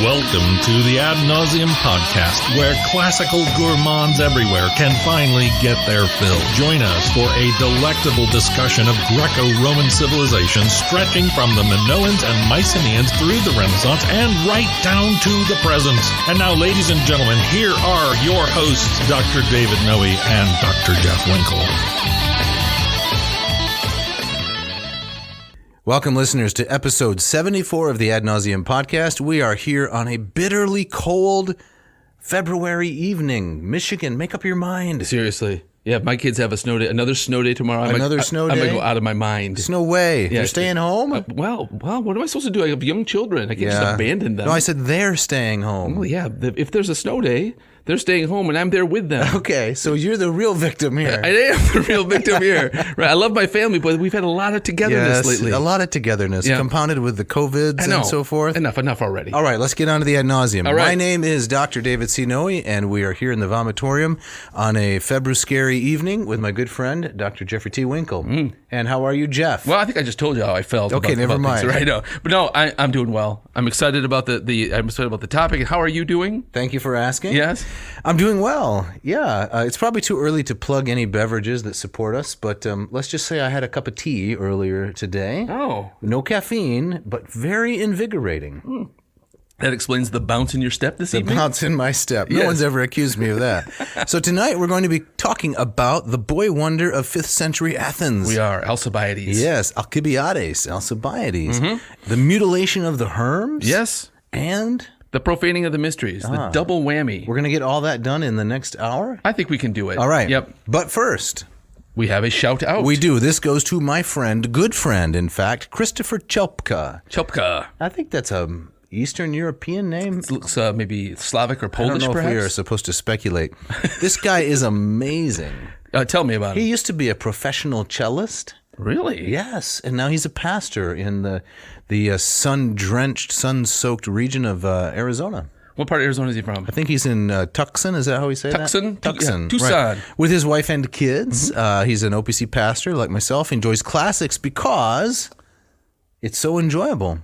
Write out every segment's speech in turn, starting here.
Welcome to the Ad Nauseam podcast, where classical gourmands everywhere can finally get their fill. Join us for a delectable discussion of Greco-Roman civilization stretching from the Minoans and Mycenaeans through the Renaissance and right down to the present. And now, ladies and gentlemen, here are your hosts, Dr. David Noe and Dr. Jeff Winkle. Welcome, listeners, to episode 74 of the Ad Nauseam podcast. We are here on a bitterly cold February evening. Michigan, make up your mind. Seriously. Yeah, my kids have a snow day, another snow day tomorrow. Snow day? I'm going to go out of my mind. There's no way. Yeah, You're staying home? Well, what am I supposed to do? I have young children. I can't just abandon them. No, I said they're staying home. Well, yeah, if there's a snow day, they're staying home and I'm there with them. Okay, so you're the real victim here. I am the real victim here. Right, I love my family, but we've had a lot of togetherness lately. A lot of togetherness, compounded with the COVIDs and so forth. Enough already. All right, let's get on to the Ad Nauseam. All right. My name is Dr. David C. Noe, and we are here in the vomitorium on a Februscary evening with my good friend, Dr. Jeffrey T. Winkle. And how are you, Jeff? Well, I think I just told you how I felt. Okay, never mind. Things, right? No, but no, I'm doing well. I'm excited about the topic. How are you doing? Thank you for asking. Yes, I'm doing well. Yeah, it's probably too early to plug any beverages that support us, but let's just say I had a cup of tea earlier today. Oh, no caffeine, but very invigorating. That explains the bounce in your step this evening? The bounce in my step. No one's ever accused me of that. So tonight we're going to be talking about the boy wonder of 5th century Athens. We are. Alcibiades. Yes, Alcibiades, Alcibiades. The mutilation of the herms. Yes. And the profaning of the mysteries. The double whammy. We're going to get all that done in the next hour? I think we can do it. All right. Yep. But first, we have a shout out. We do. This goes to my friend, good friend, in fact, Christopher Chelpka. Chelpka. I think that's a Eastern European name? It looks maybe Slavic or Polish, I don't know perhaps? if we are supposed to speculate. This guy is amazing. Tell me about him. He used to be a professional cellist. Really? Yes, and now he's a pastor in the sun-drenched, sun-soaked region of Arizona. What part of Arizona is he from? I think he's in Tucson. Is that how we say Tucson? that? Tucson. Tucson. Right. With his wife and kids. He's an OPC pastor like myself. He enjoys classics because it's so enjoyable.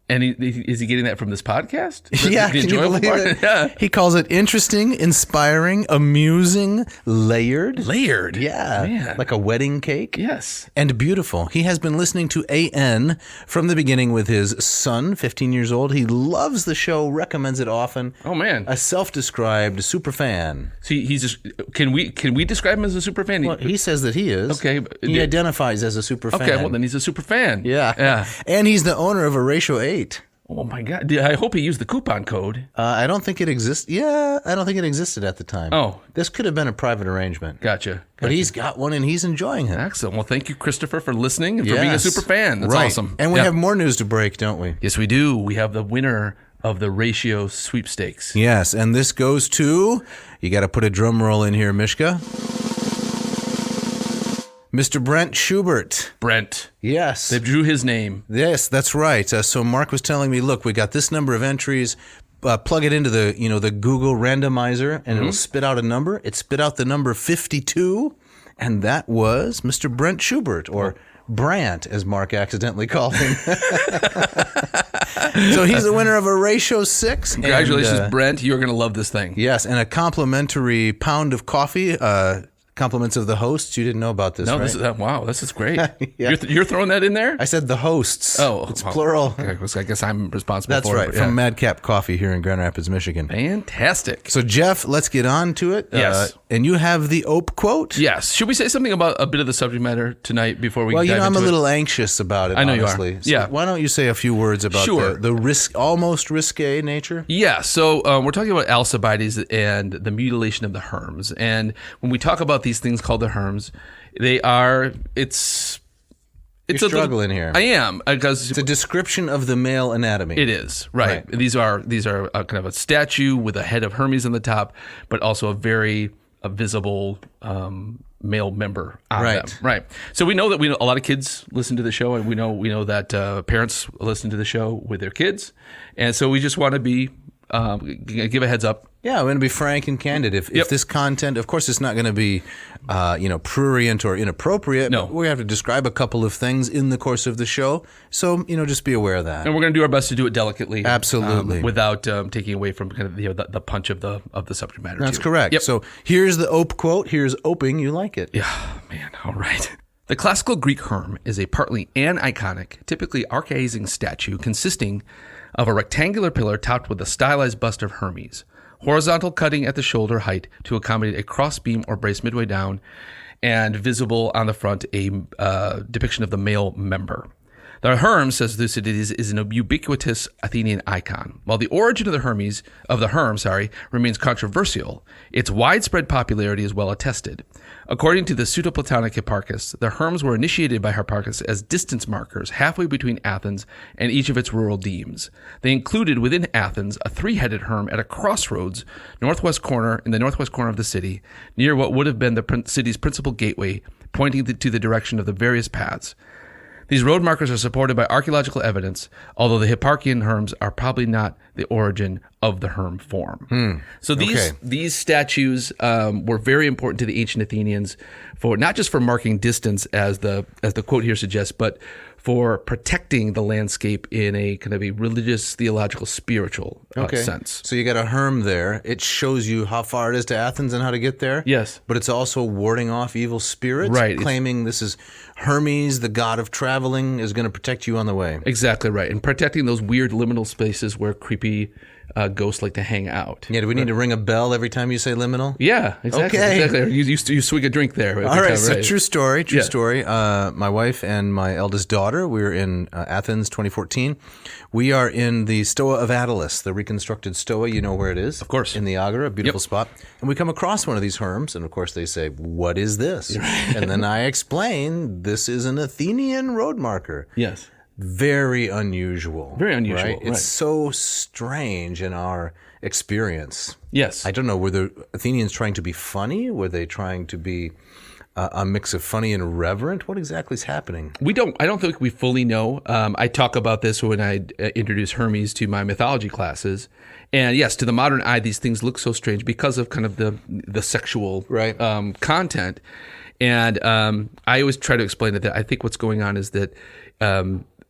And is he getting that from this podcast? Yeah, can you believe it? Yeah. He calls it interesting, inspiring, amusing, layered. Layered? Yeah. Man. Like a wedding cake. Yes. And beautiful. He has been listening to AN from the beginning with his son, 15 years old. He loves the show, recommends it often. Oh, man. A self-described super fan. See, he's just, can we describe him as a super fan? Well, he says that he is. Okay. He identifies as a super fan. Okay, well, then he's a super fan. Yeah. And he's the owner of a Ratio 8. Oh, my God. I hope he used the coupon code. I don't think it exists. Yeah, I don't think it existed at the time. Oh. This could have been a private arrangement. Gotcha. But he's got one and he's enjoying it. Excellent. Well, thank you, Christopher, for listening and for being a super fan. That's awesome. And we have more news to break, don't we? Yes, we do. We have the winner of the Ratio sweepstakes. Yes, and this goes to, you got to put a drum roll in here, Mishka. Mr. Brent Schubert. Brent. Yes. They drew his name. Yes, that's right. So Mark was telling me, look, we got this number of entries. Plug it into the Google randomizer, and it'll spit out a number. It spit out the number 52, and that was Mr. Brent Schubert, or Brant, as Mark accidentally called him. So he's the winner of a Ratio 6. Congratulations, Brent. You're going to love this thing. Yes, and a complimentary pound of coffee. Compliments of the hosts. You didn't know about this, right? Wow, this is great. Yeah. You're throwing that in there? I said the hosts. Oh. It's plural. I guess I'm responsible That's for right, it. from Madcap Coffee here in Grand Rapids, Michigan. Fantastic. So, Jeff, let's get on to it. Yes. And you have the Ope quote? Yes. Should we say something about a bit of the subject matter tonight before we dive into it? Well, I'm a little anxious about it, I know honestly. you are. So yeah. Why don't you say a few words about the risk, almost risque nature? Yeah. So we're talking about Alcibiades and the mutilation of the herms. And when we talk about these things called the herms, they are, it's You're struggling here. I am, because it's a description of the male anatomy. It is, right. These are kind of a statue with a head of Hermes on the top, but also a very visible male member on them. Right. So we know that a lot of kids listen to the show, and we know that parents listen to the show with their kids, and so we just want to be give a heads up. Yeah, I'm going to be frank and candid. If this content, of course, it's not going to be, prurient or inappropriate. No. But we have to describe a couple of things in the course of the show. So, just be aware of that. And we're going to do our best to do it delicately. Absolutely. Without taking away from kind of the punch of the subject matter. That's too. correct. Yep. So here's the Ope quote. Here's oping you like it. Yeah, man. All right. The classical Greek herm is a partly aniconic, typically archaizing statue consisting of a rectangular pillar topped with a stylized bust of Hermes, horizontal cutting at the shoulder height to accommodate a crossbeam or brace midway down, and visible on the front a depiction of the male member. The herms, says Thucydides, is an ubiquitous Athenian icon. While the origin of the herm remains controversial, its widespread popularity is well attested. According to the Pseudo-Platonic Hipparchus, the herms were initiated by Hipparchus as distance markers halfway between Athens and each of its rural demes. They included within Athens a three-headed herm at a crossroads in the northwest corner of the city, near what would have been the city's principal gateway, pointing to the direction of the various paths. These road markers are supported by archaeological evidence, although the Hipparchian herms are probably not the origin of the herm form. So these statues were very important to the ancient Athenians, for not just for marking distance, as the quote here suggests, but for protecting the landscape in a kind of a religious, theological, spiritual sense. So you got a herm there. It shows you how far it is to Athens and how to get there. Yes. But it's also warding off evil spirits, right? Claiming this is Hermes, the god of traveling, is going to protect you on the way. Exactly right. And protecting those weird liminal spaces where creepy ghosts like to hang out. Yeah, do we need to ring a bell every time you say liminal? Yeah, exactly. Okay. Exactly. You swig a drink there. All right, time, so right? true story. My wife and my eldest daughter, we were in Athens 2014. We are in the Stoa of Attalus, the reconstructed Stoa. You know where it is? Of course. In the Agora, a beautiful spot. And we come across one of these herms, and of course they say, "What is this?" And then I explain, this is an Athenian road marker. Yes. Very unusual. Very unusual, Right? right. It's so strange in our experience. Yes. I don't know, were the Athenians trying to be funny? Were they trying to be a mix of funny and reverent? What exactly is happening? I don't think we fully know. I talk about this when I introduce Hermes to my mythology classes. And yes, to the modern eye, these things look so strange because of kind of the sexual content. And I always try to explain that I think what's going on is that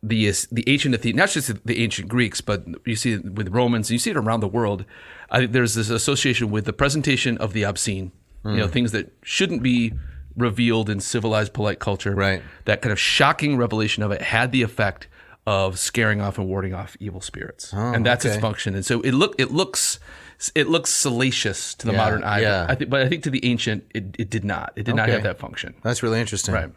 the ancient Athenians, not just the ancient Greeks, but you see it with Romans, you see it around the world. I think there's this association with the presentation of the obscene, things that shouldn't be revealed in civilized, polite culture. Right. That kind of shocking revelation of it had the effect of scaring off and warding off evil spirits, and that's its function. And so it looks salacious to the modern eye. Yeah. But I think to the ancient, it did not. It did not have that function. That's really interesting. Right.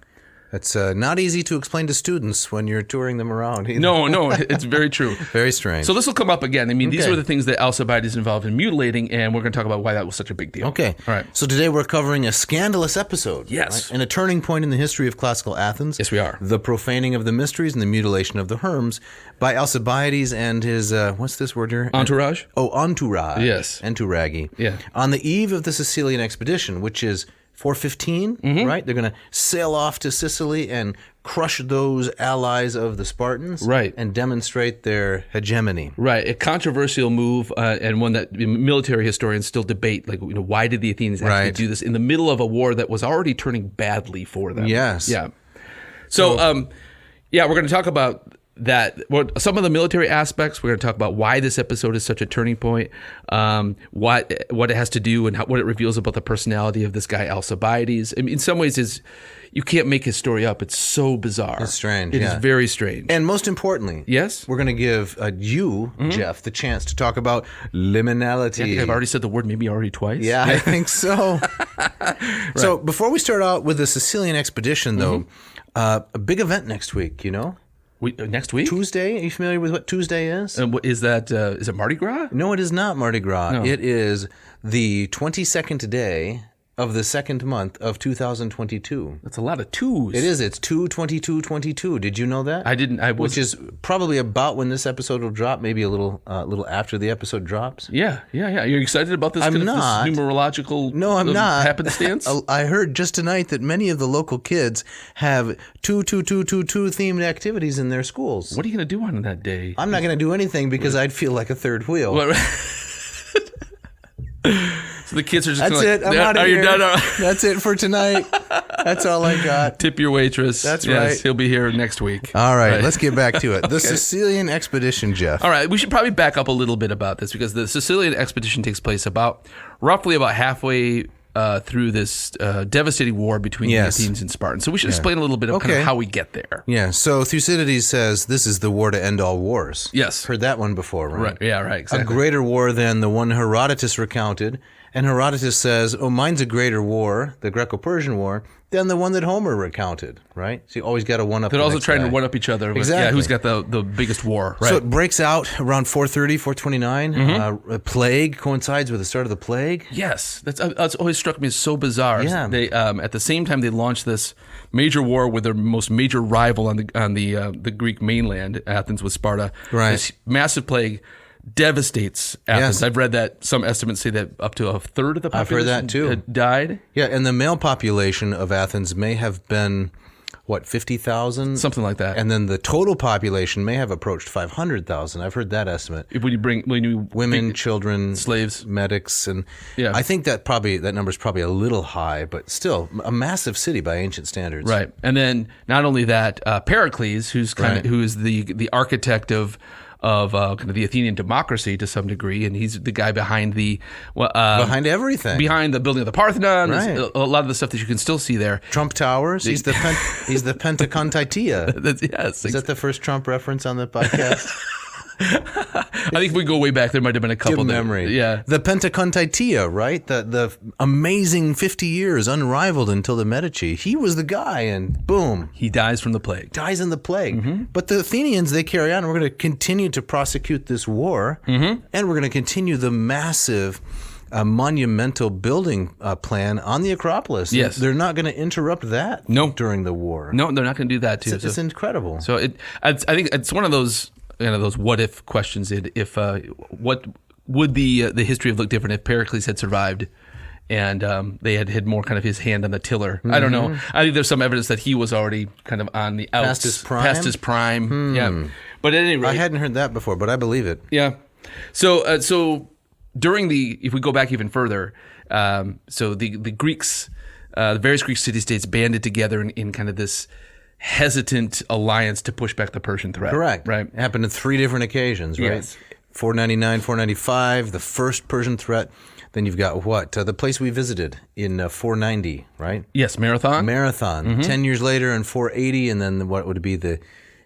It's not easy to explain to students when you're touring them around either. No, it's very true. Very strange. So this will come up again. I mean, these were the things that Alcibiades involved in mutilating, and we're going to talk about why that was such a big deal. Okay. All right. So today we're covering a scandalous episode. Yes. Right? And a turning point in the history of classical Athens. Yes, we are. The profaning of the mysteries and the mutilation of the herms by Alcibiades and his, what's this word here? Entourage? Entourage. Yes. Entouragi. Yeah. On the eve of the Sicilian Expedition, which is 415, right? They're going to sail off to Sicily and crush those allies of the Spartans, right, and demonstrate their hegemony. Right, a controversial move, and one that military historians still debate. Like, why did the Athenians actually do this in the middle of a war that was already turning badly for them? Yes. Yeah. So, we're going to talk about that. Some of the military aspects. We're going to talk about why this episode is such a turning point, what it has to do, and what it reveals about the personality of this guy Alcibiades. I mean, in some ways, you can't make his story up. It's so bizarre. It's strange. It is very strange. And most importantly, we're going to give you, Jeff, the chance to talk about liminality. I think I've already said the word maybe already twice. Yeah, I think so. So before we start out with the Sicilian Expedition, though, a big event next week, next week? Tuesday? Are you familiar with what Tuesday is? What is that? Is it Mardi Gras? No, it is not Mardi Gras. No. It is the 22nd day of the second month of 2022. That's a lot of twos. It is. It's 2/22/22. Did you know that? I didn't. Which is probably about when this episode will drop, maybe a little after the episode drops. Yeah. You're excited about this? I'm not. This numerological. No, I'm not. Happenstance. I heard just tonight that many of the local kids have 2/22/22 themed activities in their schools. What are you going to do on that day? I'm not going to do anything because I'd feel like a third wheel. What? So the kids are just That's it. I'm out of here. Are you done? That's it for tonight. That's all I got. Tip your waitress. That's right. He'll be here next week. All right, let's get back to it. The Sicilian Expedition, Jeff. All right, we should probably back up a little bit about this because the Sicilian Expedition takes place roughly about halfway through this devastating war between the Athenians and Spartans. So we should explain a little bit of kind of how we get there. Yeah, so Thucydides says this is the war to end all wars. Yes. Heard that one before, right? Right. Yeah, right, exactly. A greater war than the one Herodotus recounted. And Herodotus says, mine's a greater war, the Greco-Persian War, than the one that Homer recounted, right? So you always got to one-up the They're also next trying guy. to one-up each other. Exactly. Who's got the biggest war, right? So it breaks out around 430, 429. A plague coincides with the start of the plague. Yes. That's always struck me as so bizarre. Yeah. They at the same time they launched this major war with their most major rival on the Greek mainland, Athens with Sparta. Right. This massive plague devastates Athens. Yes. I've read that some estimates say that up to a third of the I've heard population that too. had died. Yeah, and the male population of Athens may have been, 50,000? Something like that. And then the total population may have approached 500,000. I've heard that estimate. When you Women, children, slaves, medics, and Yeah. I think that number's probably a little high, but still a massive city by ancient standards. right? And then not only that, Pericles, who is the architect of kind of the Athenian democracy to some degree, and he's the guy behind behind everything, behind the building of the Parthenon. Right. There's a lot of the stuff that you can still see there. Trump Towers. He's the Pentacontaitia. Yes, Is that the first Trump reference on the podcast? I think if we go way back, there might have been a couple. Good memory. Yeah. The Pentacontaitia, right? The amazing 50 years, unrivaled until the Medici. He was the guy, and boom. He dies from the plague. Dies in the plague. But the Athenians, they carry on. We're going to continue to prosecute this war, and we're going to continue the massive monumental building plan on the Acropolis. Yes. They're not going to interrupt that during the war. No, they're not going to do that too. It's incredible. So I think it's one of those those what if questions. If what would the history have looked different if Pericles had survived and they had more kind of his hand on the tiller? I don't know. I think there's some evidence that he was already kind of on the outs, past his prime. Yeah, but at any rate, I hadn't heard that before, but I believe it. Yeah. So during if we go back even further, so the Greeks, the various Greek city-states banded together in kind of this hesitant alliance to push back the Persian threat. Correct. Right. It happened on 3 different occasions, right? Yes. 499, 495, the first Persian threat. Then you've got the place we visited in 490, right? Yes, Marathon. 10 years later in 480, and then what would be the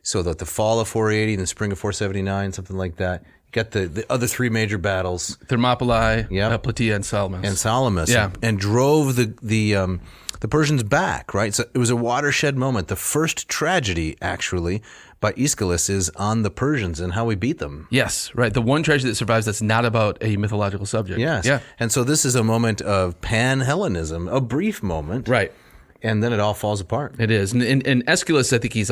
fall of 480 and the spring of 479, something like that. You got the other 3 major battles. Thermopylae, Plataea, and Salamis. Yeah. And drove the Persians back, right? So it was a watershed moment. The first tragedy, actually, by Aeschylus is on the Persians and how we beat them. Yes, right. The one tragedy that survives that's not about a mythological subject. Yes. Yeah. And so this is a moment of pan-Hellenism, a brief moment. Right. And then it all falls apart. It is. And Aeschylus, I think he's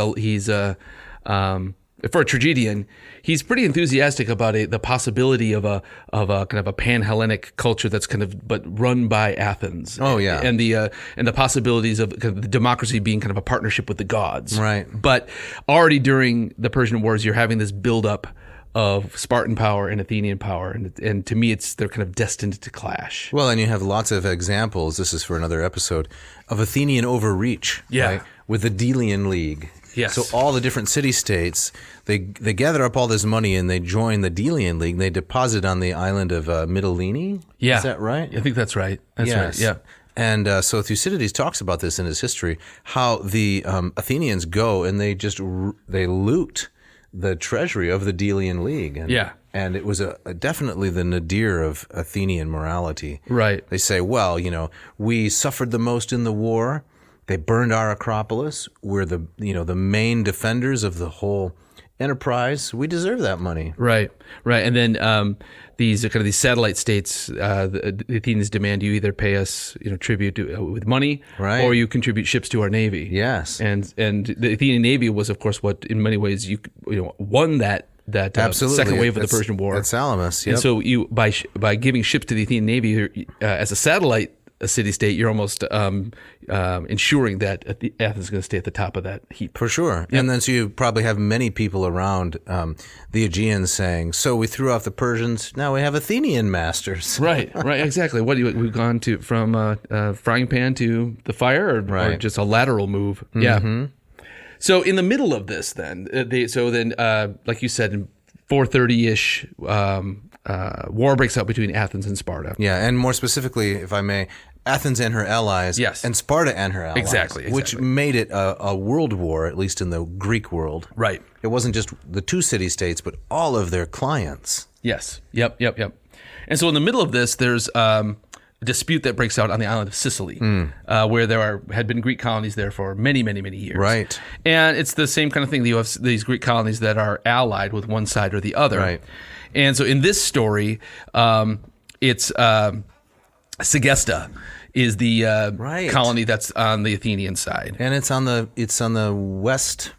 for a tragedian, he's pretty enthusiastic about the possibility of a kind of a pan-Hellenic culture that's kind of but run by Athens. Oh yeah, and the possibilities of kind of the democracy being kind of a partnership with the gods. Right. But already during the Persian Wars, you're having this buildup of Spartan power and Athenian power, and to me, they're kind of destined to clash. Well, and you have lots of examples. This is for another episode of Athenian overreach. Yeah. Right? With the Delian League. Yes. So all the different city-states, they gather up all this money and they join the Delian League. They deposit on the island of Mytilene. Yeah. Is that right? I think that's right. That's right. Yeah. And so Thucydides talks about this in his history, how the Athenians go and they just they loot the treasury of the Delian League. And, and it was definitely the nadir of Athenian morality. Right. They say, well, we suffered the most in the war. They burned our Acropolis. We're the main defenders of the whole enterprise. We deserve that money. Right. And then these satellite states, the Athenians demand you either pay us, tribute with money, right, or you contribute ships to our navy. Yes. And the Athenian navy was, of course, what in many ways you won that second wave of the Persian War at Salamis. Yep. And so you by giving ships to the Athenian navy as a satellite city-state, you're almost ensuring that Athens is going to stay at the top of that heap. For sure. Yep. And then so you probably have many people around the Aegeans saying, so we threw off the Persians, now we have Athenian masters. Right, exactly. We've gone from frying pan to the fire, or just a lateral move. Mm-hmm. Yeah. So in the middle of this then, like you said, in 430-ish, war breaks out between Athens and Sparta. Yeah, and more specifically, if I may, Athens and her allies, yes, and Sparta and her allies. Exactly. Which made it a world war, at least in the Greek world. Right. It wasn't just the two city-states, but all of their clients. Yes. Yep. And so in the middle of this, there's a dispute that breaks out on the island of Sicily, where there had been Greek colonies there for many, many, many years. Right. And it's the same kind of thing. You have these Greek colonies that are allied with one side or the other. Right. And so in this story, it's Segesta is the colony that's on the Athenian side, and it's on the west.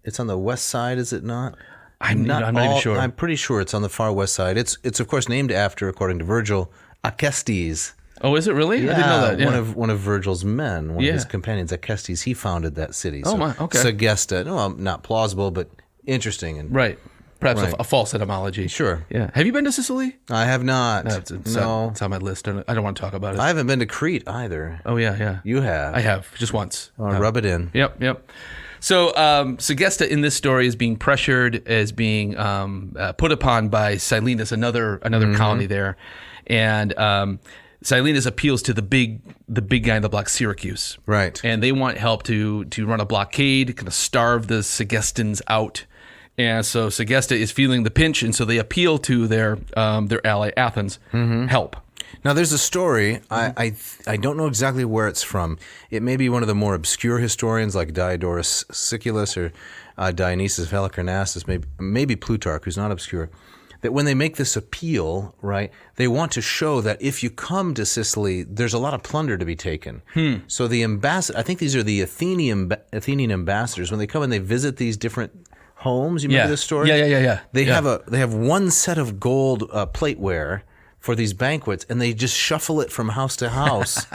It's on the west side, is it not? I'm not even sure. I'm pretty sure it's on the far west side. It's of course named after, according to Virgil, Acestes. Oh, is it really? Yeah, I didn't know that. Yeah. One of Virgil's men, one of his companions, Acestes. He founded that city. Oh my, okay. Segesta. Well, not plausible, but interesting and right. Perhaps a false etymology. Sure. Yeah. Have you been to Sicily? I have not. No. It's on my list. I don't want to talk about it. I haven't been to Crete either. Oh, yeah. You have? I have, just once. Rub it in. Yep. So Segesta in this story is being pressured, is being put upon by Silenus, another colony there. And Silenus appeals to the big guy in the block, Syracuse. Right. And they want help to run a blockade, kind of starve the Segestans out. And so Segesta is feeling the pinch, and so they appeal to their ally Athens, help. Now, there's a story. I don't know exactly where it's from. It may be one of the more obscure historians like Diodorus Siculus or Dionysius of Halicarnassus, maybe Plutarch, who's not obscure, that when they make this appeal, right, they want to show that if you come to Sicily, there's a lot of plunder to be taken. So the ambassador, I think these are the Athenian ambassadors, when they come and they visit these different homes. You remember this story? Yeah. They have one set of gold plateware for these banquets, and they just shuffle it from house to house,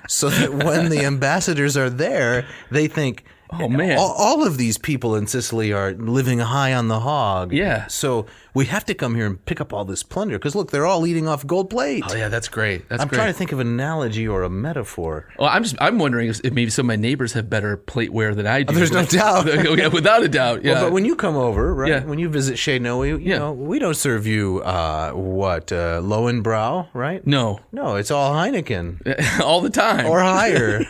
so that when the ambassadors are there, they think, "Oh man, all of these people in Sicily are living high on the hog." Yeah. So we have to come here and pick up all this plunder because look, they're all eating off gold plate. Oh yeah, that's great. I'm trying to think of an analogy or a metaphor. Well, I'm wondering if maybe some of my neighbors have better plateware than I do. There's no doubt. Yeah, without a doubt. Yeah. Well, but when you come over, right? Yeah. When you visit Chez Noe, you know, we don't serve you Löwenbräu, right? No, it's all Heineken all the time or higher.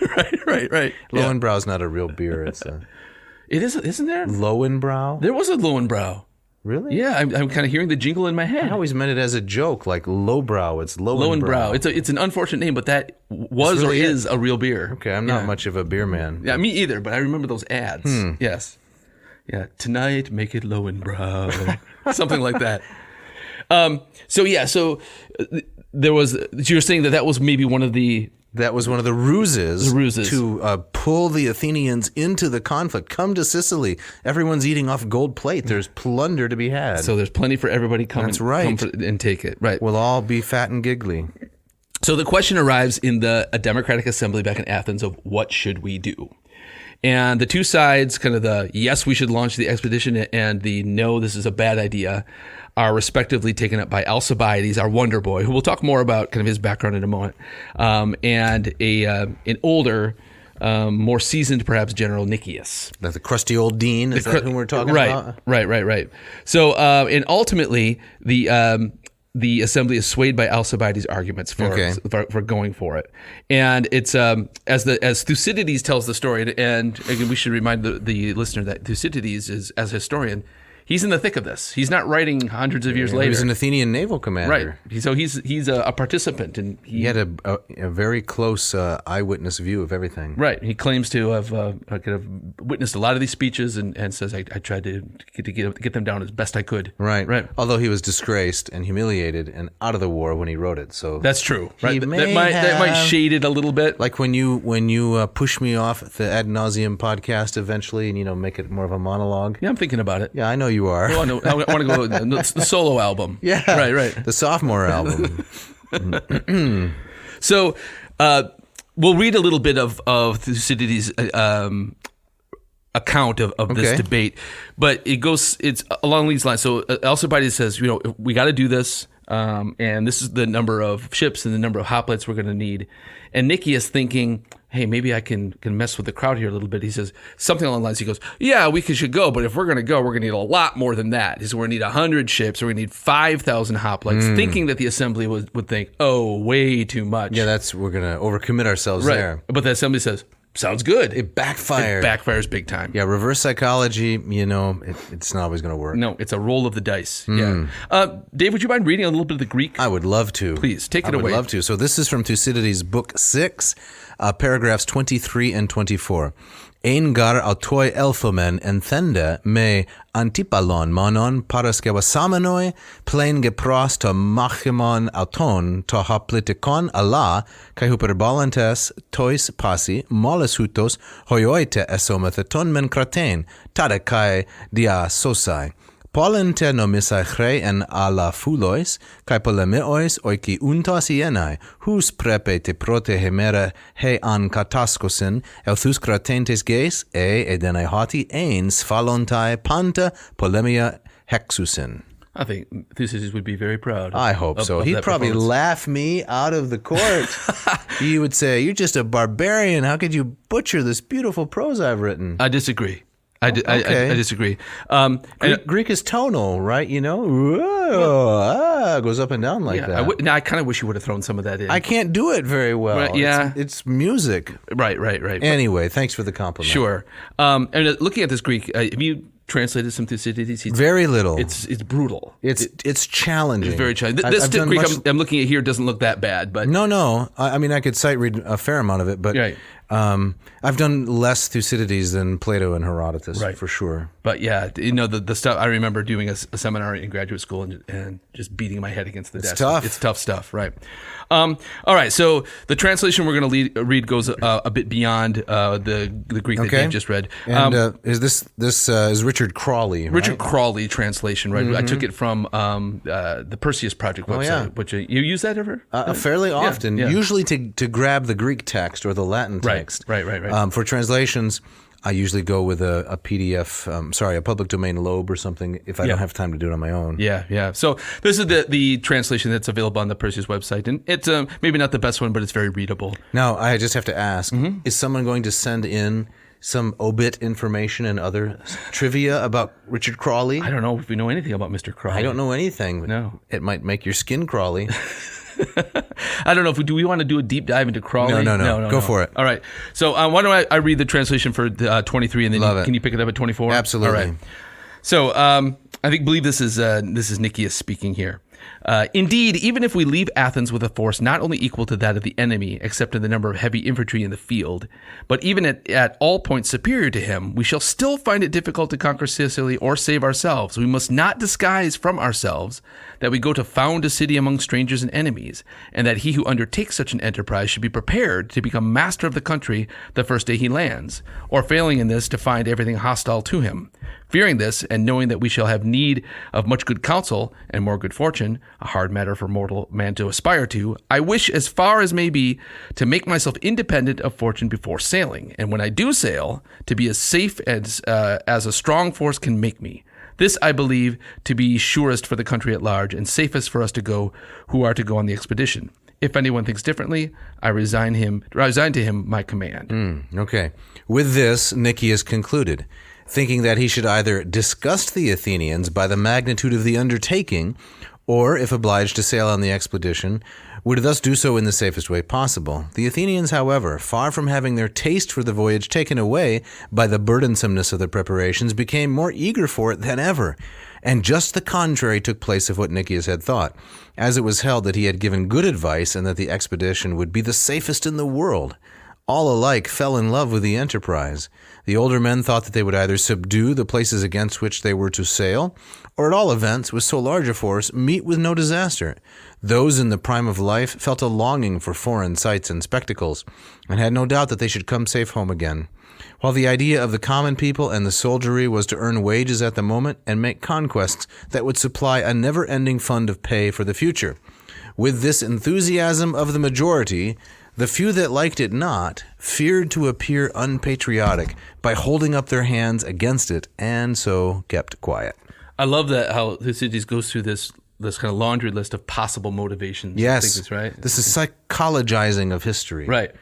Right. Löwenbräu's not a real beer. It is, isn't there? Löwenbräu? There was a Löwenbräu. Really? Yeah, I'm kind of hearing the jingle in my head. I always meant it as a joke, like lowbrow. It's Löwenbräu. It's an unfortunate name, but that was really is a real beer. Okay, I'm not much of a beer man. Yeah, me either, but I remember those ads. Yes. Yeah, tonight make it Löwenbräu. Something like that. So there was, you're saying that was maybe one of the... That was one of the ruses to pull the Athenians into the conflict. Come to Sicily. Everyone's eating off gold plate. There's plunder to be had. So there's plenty for everybody come and take it. Right. We'll all be fat and giggly. So the question arrives in a democratic assembly back in Athens of what should we do? And the two sides, kind of the yes, we should launch the expedition, and the no, this is a bad idea, are respectively taken up by Alcibiades, our Wonder Boy, who we'll talk more about kind of his background in a moment, and an older, more seasoned perhaps General Nicias. That's the crusty old dean, is that who we're talking about? Right. So, and ultimately, the assembly is swayed by Alcibiades' arguments for going for it, and it's as Thucydides tells the story, and again we should remind the listener that Thucydides is, as a historian, He's in the thick of this. He's not writing hundreds of years later. He was an Athenian naval commander. Right. So he's a participant, and he had a very close eyewitness view of everything. Right. He claims to have kind of witnessed a lot of these speeches, and says I tried to get them down as best I could. Right. Right. Although he was disgraced and humiliated and out of the war when he wrote it. So that's true. Right. That might shade it a little bit. Like when you push me off the Ad Nauseam podcast eventually, and make it more of a monologue. Yeah, I'm thinking about it. Yeah, I know you are. Oh, no, I want to go the solo album. Yeah. Right. The sophomore album. So we'll read a little bit of Thucydides' account of this debate, but it's along these lines. So Alcibiades says, we got to do this, and this is the number of ships and the number of hoplites we're going to need. And Nicias thinking, hey, maybe I can mess with the crowd here a little bit. He says something along the lines. He goes, yeah, we should go, but if we're going to go, we're going to need a lot more than that. He says we're going to need 100 ships. We're going to need 5,000 hoplites, thinking that the assembly would think, oh, way too much. Yeah, we're going to overcommit ourselves there. But the assembly says, sounds good. It backfired. It backfires big time. Yeah, reverse psychology, it's not always going to work. No, it's a roll of the dice. Yeah. Dave, would you mind reading a little bit of the Greek? I would love to. Please, take it away. I would love to. So this is from Thucydides' book 6, paragraphs 23 and 24. Ein gar autoi elphomen enthende me antipalon monon paraskewasamanoi plein gepros to machimon auton to hoplitikon ala kai hyperbolantes tois pasi molles hutos hoioite esometheton men kratein tada kai dia sosai. Polente nomisai chrei en ala fulois, kai polemeois oiki untas ienai, hus prepe te prote hemera he an kataskosin, elthus kratentes geis, edenai hoti ein sphalontai panta polemia hexusin. I think Thucydides would be very proud. I hope so. He'd probably laugh me out of the court. He would say, you're just a barbarian. How could you butcher this beautiful prose I've written? I disagree. I disagree. Greek is tonal, right? Goes up and down like that. I kind of wish you would have thrown some of that in. I can't do it very well. Right, yeah. It's music. Right. Anyway, thanks for the compliment. Sure. And looking at this Greek, have you translated some Thucydides? Very little. It's brutal. It's challenging. It's very challenging. This Greek I'm looking at here doesn't look that bad, but no. I mean, I could sight read a fair amount of it, but right. I've done less Thucydides than Plato and Herodotus, for sure. But yeah, the stuff. I remember doing a seminar in graduate school and just beating my head against the desk. Tough. It's tough stuff, right? All right, so the translation we're going to read goes a bit beyond the Greek that Dave just read. And is this is Richard Crawley? Right? Richard Crawley translation, right? Mm-hmm. I took it from the Perseus Project website. Yeah. Which you use that ever? Fairly often, yeah. Usually to grab the Greek text or the Latin text. Right. For translations, I usually go with a PDF, a public domain lobe or something if I don't have time to do it on my own. Yeah. So this is the translation that's available on the Perseus website, and it's maybe not the best one, but it's very readable. Now, I just have to ask, is someone going to send in some obit information and other trivia about Richard Crawley? I don't know if we know anything about Mr. Crawley. I don't know anything. No. It might make your skin crawly. I don't know do we want to do a deep dive into Crawley? No. Go for it. All right. So why don't I read the translation for 23 and then can you pick it up at 24? Absolutely. All right. So I believe this is Nicias speaking here. Indeed, even if we leave Athens with a force not only equal to that of the enemy, except in the number of heavy infantry in the field, but even at all points superior to him, we shall still find it difficult to conquer Sicily or save ourselves. We must not disguise from ourselves that we go to found a city among strangers and enemies, and that he who undertakes such an enterprise should be prepared to become master of the country the first day he lands, or failing in this, to find everything hostile to him. Fearing this, and knowing that we shall have need of much good counsel and more good fortune, a hard matter for mortal man to aspire to, I wish as far as may be to make myself independent of fortune before sailing, and when I do sail, to be as safe as a strong force can make me. This I believe to be surest for the country at large, and safest for us to go who are to go on the expedition. If anyone thinks differently, I resign to him my command. Okay. With this, Nicias concluded, thinking that he should either disgust the Athenians by the magnitude of the undertaking, or, if obliged to sail on the expedition, would thus do so in the safest way possible. The Athenians, however, far from having their taste for the voyage taken away by the burdensomeness of the preparations, became more eager for it than ever. And just the contrary took place of what Nicias had thought, as it was held that he had given good advice and that the expedition would be the safest in the world. All alike fell in love with the enterprise. The older men thought that they would either subdue the places against which they were to sail, or at all events, with so large a force, meet with no disaster. Those in the prime of life felt a longing for foreign sights and spectacles, and had no doubt that they should come safe home again, while the idea of the common people and the soldiery was to earn wages at the moment and make conquests that would supply a never-ending fund of pay for the future. With this enthusiasm of the majority, the few that liked it not feared to appear unpatriotic by holding up their hands against it, and so kept quiet. I love that how Thucydides goes through this kind of laundry list of possible motivations. Yes, I think that's right. This is psychologizing of history. Right.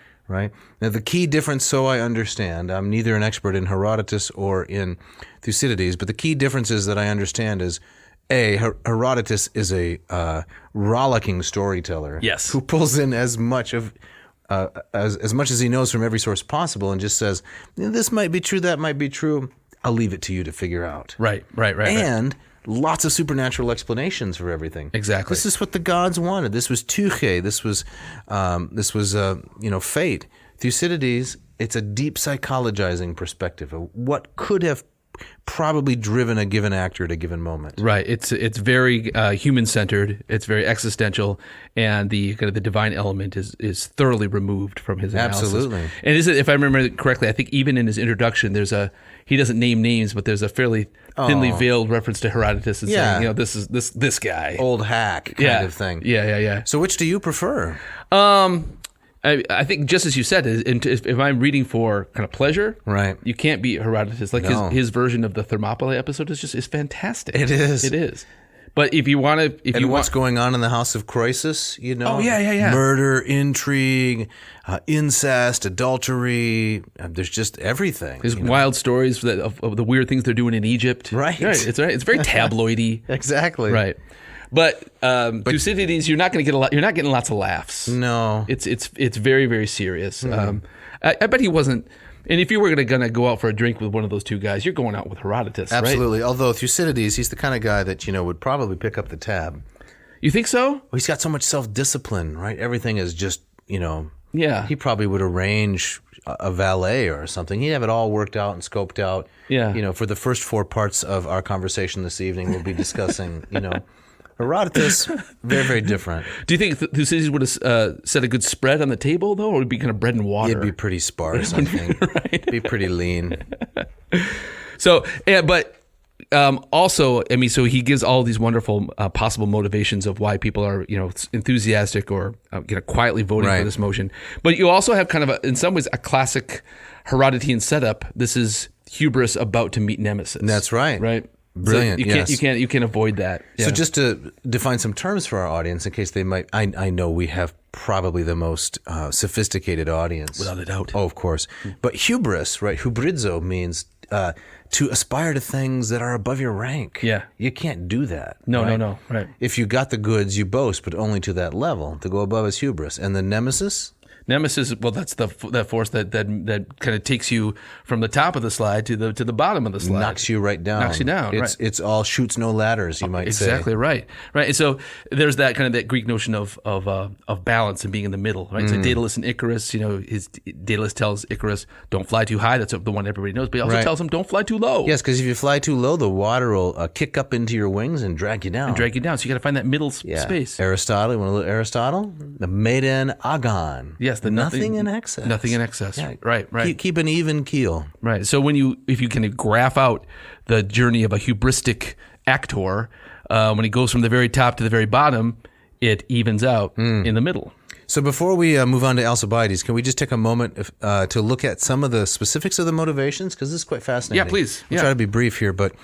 Now, the key difference, so I understand, I'm neither an expert in Herodotus or in Thucydides, but the key differences that I understand is, A, Herodotus is a rollicking storyteller. Yes. Who pulls in as much of as much as he knows from every source possible and just says, this might be true, that might be true. I'll leave it to you to figure out. Right. And lots of supernatural explanations for everything. Exactly. This is what the gods wanted. This was Tyche. This was fate. Thucydides, it's a deep psychologizing perspective of what could have probably driven a given actor at a given moment. Right. It's very human centered. It's very existential, and the kind of the divine element is thoroughly removed from his analysis. Absolutely. And if I remember correctly, I think even in his introduction, he doesn't name names, but there's a fairly thinly veiled reference to Herodotus and saying, this is this guy, old hack kind of thing. Yeah. So which do you prefer? I think just as you said, if I'm reading for kind of pleasure, right, you can't beat Herodotus. Like his version of the Thermopylae episode is fantastic. It is. But if you want to, what's going on in the house of Croesus, Oh yeah. Murder, intrigue, incest, adultery. There's just everything. There's wild stories of the weird things they're doing in Egypt. Right. It's very tabloidy. Exactly. Right. But Thucydides, you're not going to get You're not getting lots of laughs. No, it's very, very serious. Mm-hmm. I bet he wasn't. And if you were going to go out for a drink with one of those two guys, you're going out with Herodotus. Absolutely. Right? Although Thucydides, he's the kind of guy that would probably pick up the tab. You think so? Well, he's got so much self-discipline, right? Everything is just Yeah. He probably would arrange a valet or something. He'd have it all worked out and scoped out. Yeah. For the first 4 parts of our conversation this evening, we'll be discussing, Herodotus, very, very different. Do you think Thucydides would have set a good spread on the table, though, or would it be kind of bread and water? It'd be pretty sparse, I think. Right. It'd be pretty lean. So, also, so he gives all these wonderful possible motivations of why people are, enthusiastic or quietly voting for this motion. But you also have kind of in some ways a classic Herodotean setup. This is hubris about to meet Nemesis. That's right. Right. Brilliant. So you can't avoid that. Yeah. So just to define some terms for our audience, in case they might, I know we have probably the most sophisticated audience, without a doubt. Oh, of course. But hubris, right? Hubrizo means to aspire to things that are above your rank. Yeah. You can't do that. No, right? no. Right. If you got the goods, you boast, but only to that level. To go above is hubris. And the nemesis? Nemesis, well, that's that force that kind of takes you from the top of the slide to the bottom of the slide. Knocks you right down. It's all shoots no ladders, you might say. Exactly right. And so there's that kind of that Greek notion of balance and being in the middle, right? So Daedalus and Icarus, Daedalus tells Icarus, don't fly too high. That's the one everybody knows. But he also tells him, don't fly too low. Yes, because if you fly too low, the water will kick up into your wings and drag you down. So you got to find that middle space. Aristotle, you want a little Aristotle? The maiden agon. Yes. Nothing in excess. Nothing in excess. Yeah. Right. Keep an even keel. Right. So if you can graph out the journey of a hubristic actor, when he goes from the very top to the very bottom, it evens out in the middle. So before we move on to Alcibiades, can we just take a moment to look at some of the specifics of the motivations? Because this is quite fascinating. Yeah, please. I'll try to be brief here, but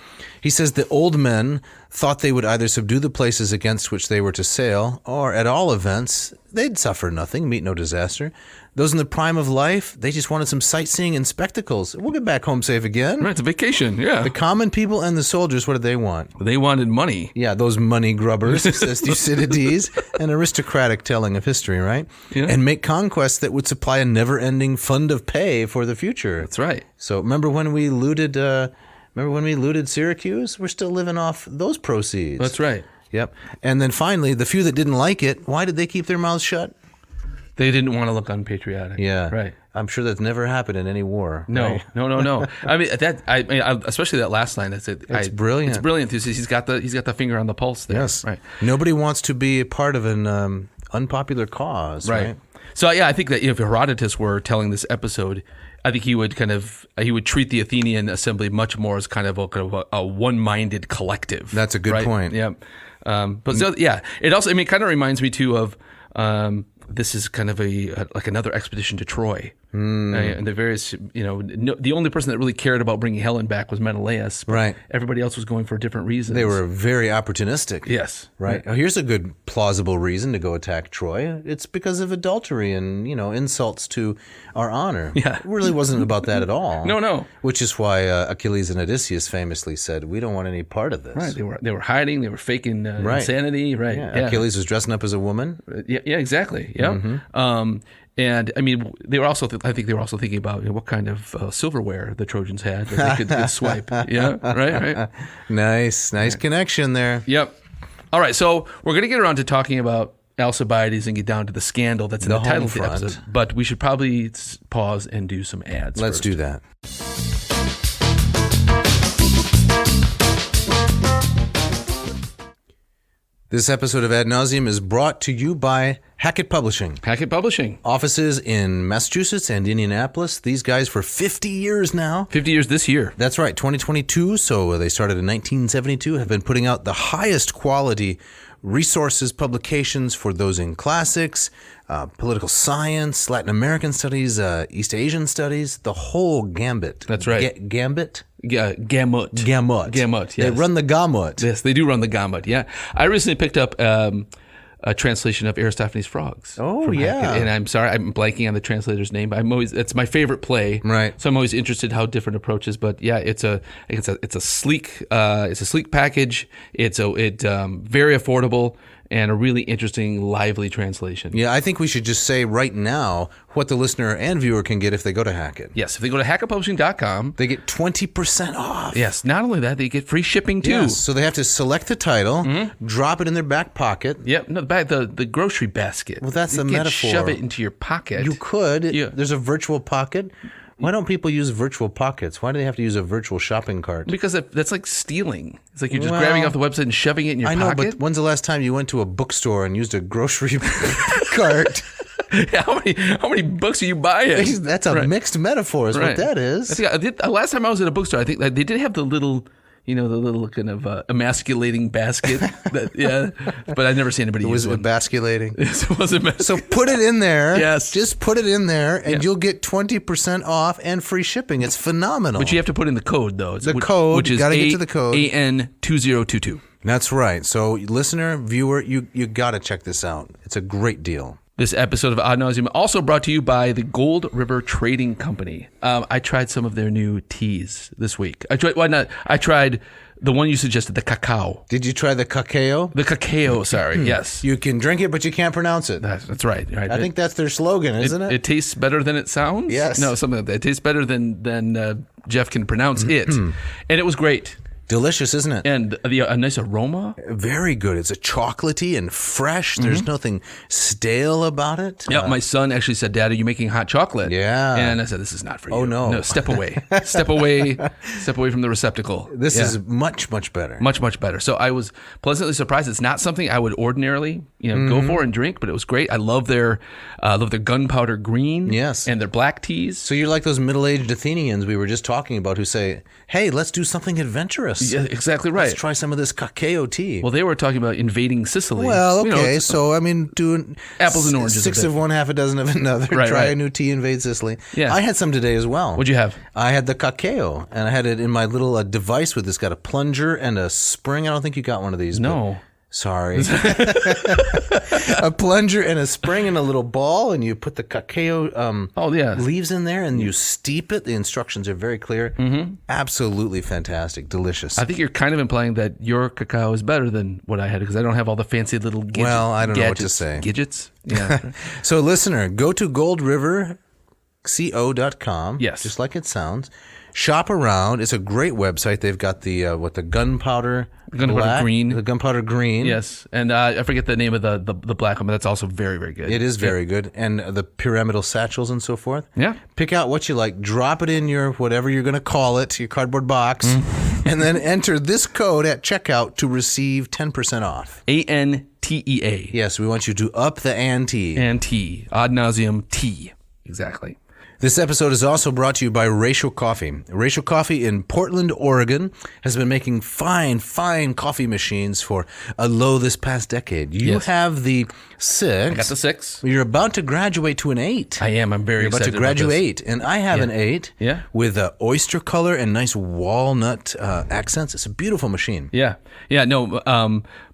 he says the old men thought they would either subdue the places against which they were to sail, or at all events, they'd suffer nothing, meet no disaster. Those in the prime of life, they just wanted some sightseeing and spectacles. We'll get back home safe again. Right, it's a vacation, yeah. The common people and the soldiers, what did they want? They wanted money. Yeah, those money grubbers, says Thucydides, an aristocratic telling of history, right? Yeah. And make conquests that would supply a never-ending fund of pay for the future. That's right. So remember when we looted Syracuse? We're still living off those proceeds. That's right. Yep. And then finally, the few that didn't like it, why did they keep their mouths shut? They didn't want to look unpatriotic. Yeah. Right. I'm sure that's never happened in any war. No, right? no. I mean, especially that last line. It's brilliant. It's brilliant. He's got the finger on the pulse there. Yes. Right. Nobody wants to be a part of an unpopular cause. Right. So yeah, I think that if Herodotus were telling this episode, I think he would treat the Athenian assembly much more as kind of a one-minded collective. That's a good point. Yeah. But so yeah, it also it kind of reminds me too of this is kind of like another expedition to Troy. And the various, the only person that really cared about bringing Helen back was Menelaus. Right. Everybody else was going for different reasons. They were very opportunistic. Yes. Right. Now, here's a good plausible reason to go attack Troy. It's because of adultery and, insults to our honor. Yeah. It really wasn't about that at all. No. Which is why Achilles and Odysseus famously said, we don't want any part of this. Right. They were hiding. They were faking insanity. Right. Yeah. Achilles was dressing up as a woman. Yeah, exactly. Yeah. Mm-hmm. And I mean, they were also. I think they were also thinking about what kind of silverware the Trojans had that they could swipe. Yeah, right. Nice connection there. Yep. All right, so we're going to get around to talking about Alcibiades and get down to the scandal that's in the title of the episode. But we should probably pause and do some ads. Let's do that. This episode of Ad Nauseam is brought to you by Hackett Publishing. Hackett Publishing. Offices in Massachusetts and Indianapolis. These guys for 50 years now. 50 years this year. That's right, 2022. So they started in 1972, have been putting out the highest quality resources, publications for those in classics, political science, Latin American studies, East Asian studies, the whole gambit. That's right. Gambit? Gamut. Yes. They run the gamut. Yes, they do run the gamut. Yeah. I recently picked up a translation of Aristophanes' Frogs. Oh, yeah. Hackett. And I'm sorry, I'm blanking on the translator's name, but it's my favorite play. Right. So I'm always interested how different approaches, but yeah, it's a sleek package. It's very affordable and a really interesting, lively translation. Yeah, I think we should just say right now what the listener and viewer can get if they go to Hackett. Yes, if they go to hackettpublishing.com, they get 20% off. Yes, not only that, they get free shipping too. Yes, so they have to select the title, drop it in their back pocket. Yep, no, the grocery basket. Well, that's the metaphor. Shove it into your pocket. You could. Yeah. There's a virtual pocket. Why don't people use virtual pockets? Why do they have to use a virtual shopping cart? Because that's like stealing. It's like you're just grabbing off the website and shoving it in your pocket. I know, but when's the last time you went to a bookstore and used a grocery cart? How many books are you buying? That's a mixed metaphor is what that is. Last time I was at a bookstore, I think they did have the little... the little kind of emasculating basket. But I've never seen anybody use one. Was it emasculating? It was emasculating. So put it in there. Yes. Just put it in there, and you'll get 20% off and free shipping. It's phenomenal. But you have to put in the code, though. The code. Which is got to get to the code. AN2022. That's right. So listener, viewer, you got to check this out. It's a great deal. This episode of Ad Nauseam also brought to you by the Gold River Trading Company. I tried some of their new teas this week. I tried the one you suggested, the cacao. Did you try the cacao? The cacao, sorry, yes. You can drink it, but you can't pronounce it. That's right. I think that's their slogan, isn't it? It tastes better than it sounds? Yes. No, something like that. It tastes better than Jeff can pronounce it. And it was great. Delicious, isn't it? And a nice aroma. Very good. It's a chocolatey and fresh. There's nothing stale about it. Yeah, my son actually said, "Dad, are you making hot chocolate?" Yeah. And I said, "This is not for you." Oh, no. No, step away. Step away from the receptacle. This is much, much better. Much, much better. So I was pleasantly surprised. It's not something I would ordinarily, go for and drink, but it was great. I love their gunpowder green. Yes. And their black teas. So you're like those middle-aged Athenians we were just talking about who say, "Hey, let's do something adventurous." Yeah, exactly right. Let's try some of this cacao tea. Well, they were talking about invading Sicily. Well, okay. So, I mean, doing apples and oranges. 6 of one, half a dozen of another. Try a new tea, invade Sicily. Yeah. I had some today as well. What'd you have? I had the cacao, and I had it in my little device with this. Got a plunger and a spring. I don't think you got one of these. No. Sorry. A plunger and a spring and a little ball, and you put the cacao leaves in there, and you steep it. The instructions are very clear. Absolutely fantastic. Delicious. I think you're kind of implying that your cacao is better than what I had because I don't have all the fancy little gadgets. Well, I don't know what to say. Gadgets? Yeah. So, listener, go to goldriverco.com. Yes. Just like it sounds. Shop around. It's a great website. They've got the gunpowder black, green. The gunpowder green. Yes. And I forget the name of the black one, but that's also very, very good. It is very good. And the pyramidal satchels and so forth. Yeah. Pick out what you like. Drop it in your whatever you're going to call it, your cardboard box, and then enter this code at checkout to receive 10% off. ANTEA. Yes, we want you to up the ante. Ante. Ad nauseum T. Exactly. This episode is also brought to you by Ratio Coffee. Ratio Coffee in Portland, Oregon has been making fine coffee machines for a low this past decade. You have the 6. I got the 6. You're about to graduate to an 8. I am. I'm very excited about to graduate. And I have an 8 with oyster color and nice walnut accents. It's a beautiful machine. Yeah. Yeah. No,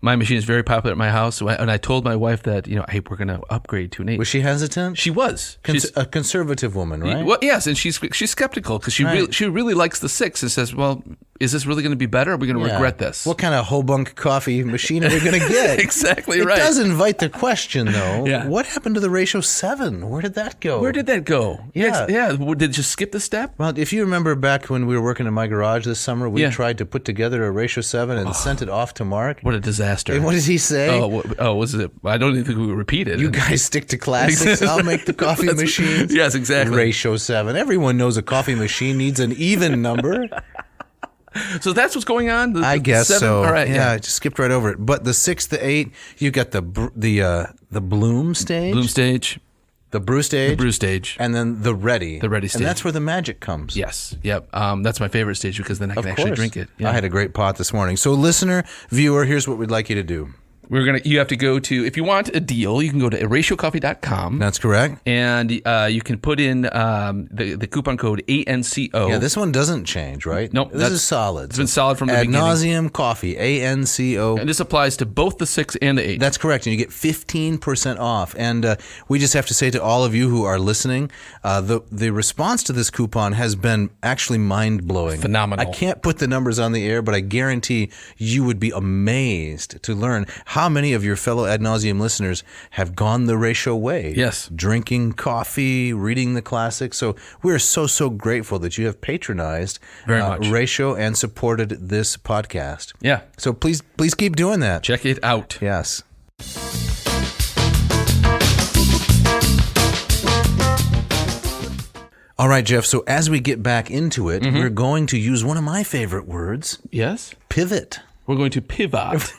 my machine is very popular at my house. And I told my wife that, hey, we're going to upgrade to an 8. Was she hesitant? She was. She's a conservative woman, right? Well, yes, and she's skeptical because she really likes the 6 and says, well, is this really going to be better? Or are we going to regret this? What kind of hobunk coffee machine are we going to get? Exactly right. It does invite the question, though. Yeah. What happened to the Ratio 7? Where did that go? Yeah. Yeah. Did it just skip the step? Well, if you remember back when we were working in my garage this summer, we tried to put together a Ratio 7 and sent it off to Mark. What a disaster. And what did he say? Was it? I don't even think we would repeat it. You guys stick to classics. I'll make the coffee machines. Yes, exactly. Ratio 7. Everyone knows a coffee machine needs an even number. So that's what's going on? I guess 7? so. All right. Yeah, I just skipped right over it. But the 6, the 8, you got the bloom stage. Bloom stage. The brew stage. The brew stage. And then the ready. The ready stage. And that's where the magic comes. Yes. Yep. That's my favorite stage because then I can actually drink it. Yeah. I had a great pot this morning. So listener, viewer, here's what we'd like you to do. You have to go to, if you want a deal, you can go to ratiocoffee.com. That's correct. And you can put in the coupon code ANCO. Yeah, this one doesn't change, right? Nope. This is solid. It's been solid from the beginning. Ad nauseum coffee, ANCO. And this applies to both the 6 and the 8. That's correct. And you get 15% off. And we just have to say to all of you who are listening, the response to this coupon has been actually mind-blowing. Phenomenal. I can't put the numbers on the air, but I guarantee you would be amazed to learn how many of your fellow Ad nauseum listeners have gone the Ratio way. Yes. Drinking coffee, reading the classics. So we're so grateful that you have patronized very much Ratio and supported this podcast. Yeah. So please keep doing that. Check it out. Yes. All right, Jeff. So as we get back into it, we're going to use one of my favorite words. Yes. Pivot. We're going to pivot.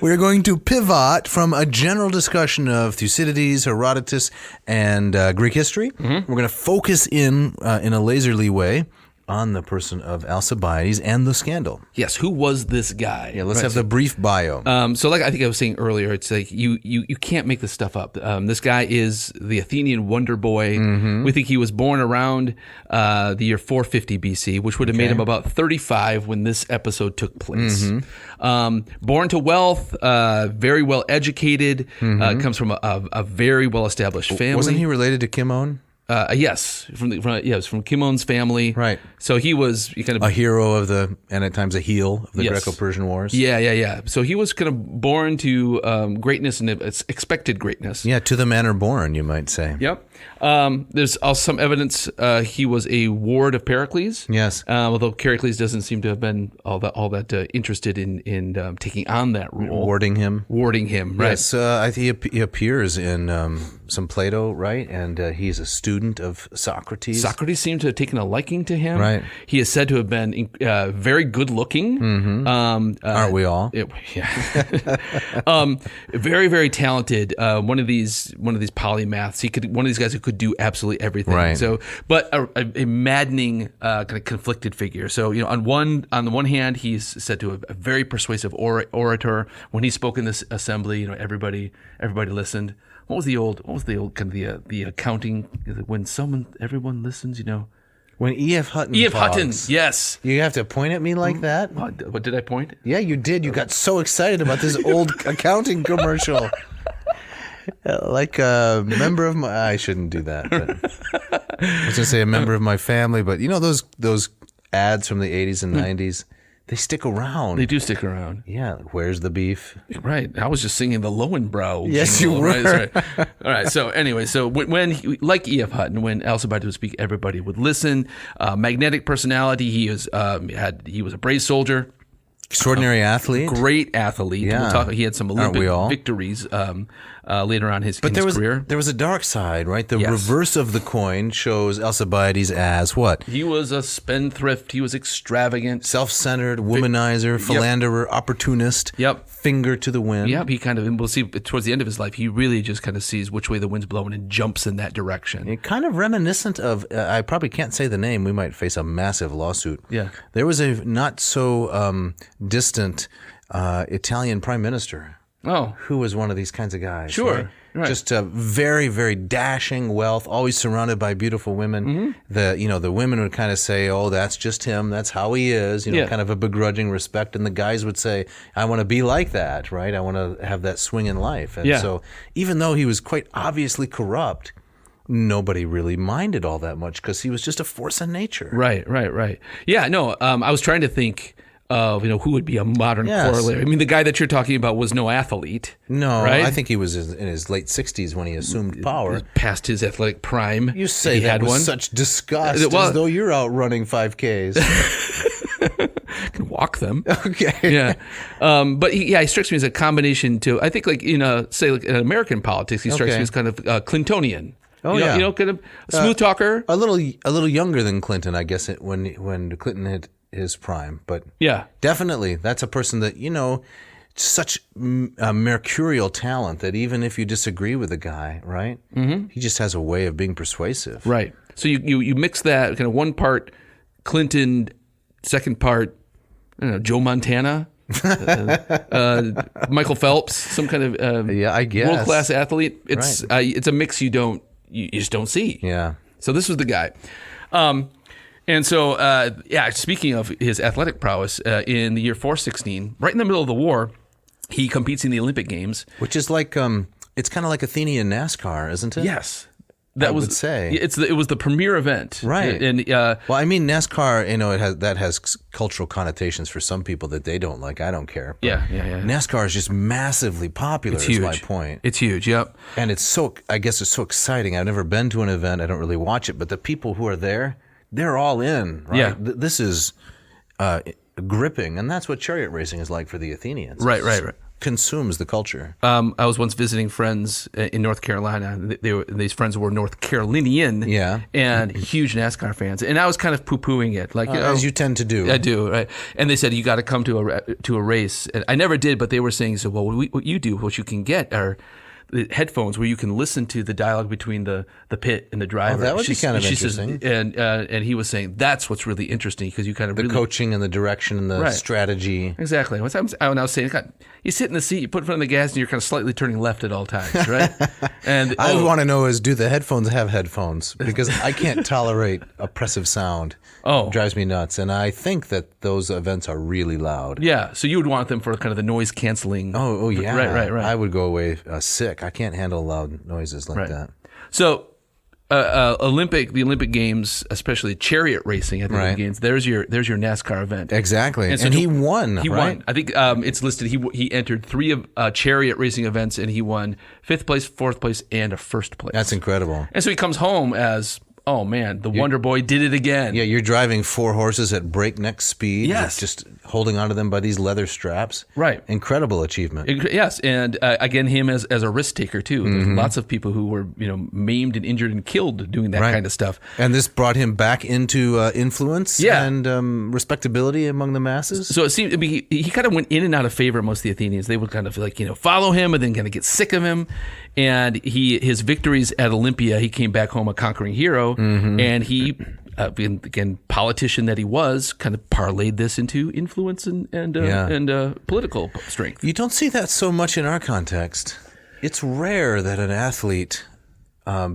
We're going to pivot from a general discussion of Thucydides, Herodotus, and Greek history. We're going to focus in a laserly way on the person of Alcibiades and the scandal. Yes, who was this guy? Yeah, let's have the brief bio. So like I think I was saying earlier, it's like you can't make this stuff up. This guy is the Athenian Wonder Boy. We think he was born around the year 450 BC, which would have made him about 35 when this episode took place. Born to wealth, very well educated, comes from a very well established family. Wasn't he related to Kimon? Yes, from Kimon's family. Right. So he was kind of a hero and at times a heel of the Greco-Persian Wars. Yeah. So he was kind of born to greatness and expected greatness. Yeah, to the manner born, you might say. Yep. There's also some evidence he was a ward of Pericles. Yes. Although Pericles doesn't seem to have been all that interested in taking on that role. Warding him, right? Yes. I think he appears in some Plato, right? And he's a student of Socrates. Socrates seemed to have taken a liking to him. Right. He is said to have been very good looking. Aren't we all? Very, very talented. One of these polymaths. One of these guys who could do absolutely everything. Right. So, but a maddening kind of conflicted figure. So on the one hand, he's said to a very persuasive orator. When he spoke in this assembly, everybody listened. What was the old kind of the accounting when everyone listens, When E.F. Hutton E.F. Hutton, talks, yes. you have to point at me like that? What did I point? Yeah, you did. You got so excited about this old accounting commercial. Like a member of my... I shouldn't do that. But I was going to say a member of my family, but you know those ads from the 80s and 90s? They stick around. They do stick around. Yeah. Where's the beef? Right. I was just singing the Löwenbräu. Yes, jingle, you were. Right? That's right. All right. So anyway, so when like E.F. Hutton, when Alcibiades would speak, everybody would listen. Magnetic personality. He was a brave soldier. Extraordinary athlete. Great athlete. Yeah. He had some Olympic victories later on in his career. There was a dark side, right? The Yes. reverse of the coin shows Alcibiades as what? He was a spendthrift. He was extravagant. Self-centered, womanizer, philanderer, opportunist. Yep. Finger to the wind. Yep. He kind of, and we'll see towards the end of his life, he really just kind of sees which way the wind's blowing and jumps in that direction. It kind of reminiscent of, I probably can't say the name. We might face a massive lawsuit. Yeah. There was a not so distant Italian prime minister. Oh. Who was one of these kinds of guys. Sure. Right. Just very, very dashing wealth, always surrounded by beautiful women. Mm-hmm. The women would kind of say, "Oh, that's just him. That's how he is." Kind of a begrudging respect. And the guys would say, "I want to be like that, right? I want to have that swing in life." And so, even though he was quite obviously corrupt, nobody really minded all that much because he was just a force in nature. Right. Yeah. No. I was trying to think of who would be a modern corollary. I mean, the guy that you're talking about was no athlete. No, right? I think he was in his late 60s when he assumed power. Past his athletic prime. You say he that had with one. such disgust, as though you're out running 5Ks. I can walk them. Okay. Yeah. But he strikes me as a combination too. I think say in American politics, he strikes me as kind of Clintonian. Oh, kind of smooth talker. A little younger than Clinton, I guess, when Clinton hit his prime. But definitely, that's a person that, such mercurial talent that even if you disagree with the guy, right, he just has a way of being persuasive. Right. So you mix that kind of one part Clinton, second part, I don't know, Joe Montana. Michael Phelps, some kind of I guess world-class athlete. It's a mix you just don't see. Yeah. So this was the guy. And so, speaking of his athletic prowess, in the year 416, right in the middle of the war, he competes in the Olympic Games. Which is like, it's kind of like Athenian NASCAR, isn't it? Yes. I would say. It was the premier event. Right. And well, I mean, NASCAR, that has cultural connotations for some people that they don't like. I don't care. But yeah. NASCAR is just massively popular, is my point. It's huge, yep. And I guess it's so exciting. I've never been to an event. I don't really watch it. But the people who are there, they're all in, right? Yeah. This is gripping. And that's what chariot racing is like for the Athenians. Right. Consumes the culture. I was once visiting friends in North Carolina. These friends were North Carolinian, and huge NASCAR fans. And I was kind of poo-pooing it, like as you tend to do. I do, right? And they said you got to come to a race. And I never did, but they were saying, so well, what you do, what you can get are the headphones where you can listen to the dialogue between the pit and the driver. Oh, that would be kind of interesting. And he was saying that's what's really interesting because you kind of the coaching and the direction and the strategy. Exactly. When I was saying, you sit in the seat, you put in front of the gas, and you're kind of slightly turning left at all times, right? And I want to know do the headphones have headphones? Because I can't tolerate oppressive sound. Oh, it drives me nuts. And I think that those events are really loud. Yeah. So you would want them for kind of the noise canceling. Oh yeah. Right. I would go away sick. I can't handle loud noises like that. So, the Olympic Games, especially chariot racing at the Olympic Games. There's your NASCAR event. Exactly, and he won. He won. I think it's listed. He entered 3 chariot racing events, and he won 5th place, 4th place, and a 1st place. That's incredible. And so he comes home as, oh man, the Wonder Boy did it again. Yeah, you're driving 4 horses at breakneck speed. Yes. Just holding onto them by these leather straps. Right. Incredible achievement. Yes, and again, him as a risk taker too. There's lots of people who were maimed and injured and killed doing that kind of stuff. And this brought him back into influence and respectability among the masses. So it seemed to be he kind of went in and out of favor amongst the Athenians. They would kind of follow him and then kind of get sick of him. And his victories at Olympia, he came back home a conquering hero, and he. Again, politician that he was, kind of parlayed this into influence and political strength. You don't see that so much in our context. It's rare that an athlete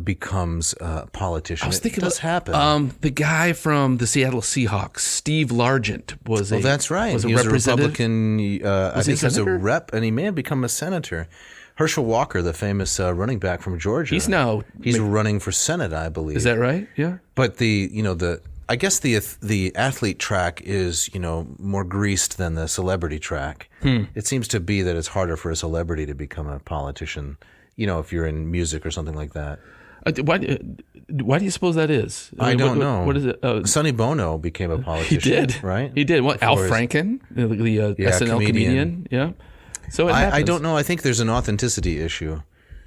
becomes a politician. I was thinking it does happen. The guy from the Seattle Seahawks, Steve Largent, was that's right. Was he was a representative? Republican. I think he was a senator? rep, and he may have become a senator. Herschel Walker, the famous running back from Georgia, He's running for Senate, I believe. Is that right? Yeah. But I guess the athlete track is more greased than the celebrity track. It seems to be that it's harder for a celebrity to become a politician. If you're in music or something like that. Why do you suppose that is? I don't know. What is it? Sonny Bono became a politician. He did, right? He did. What? Al Franken, the SNL comedian. Yeah. So I don't know. I think there's an authenticity issue.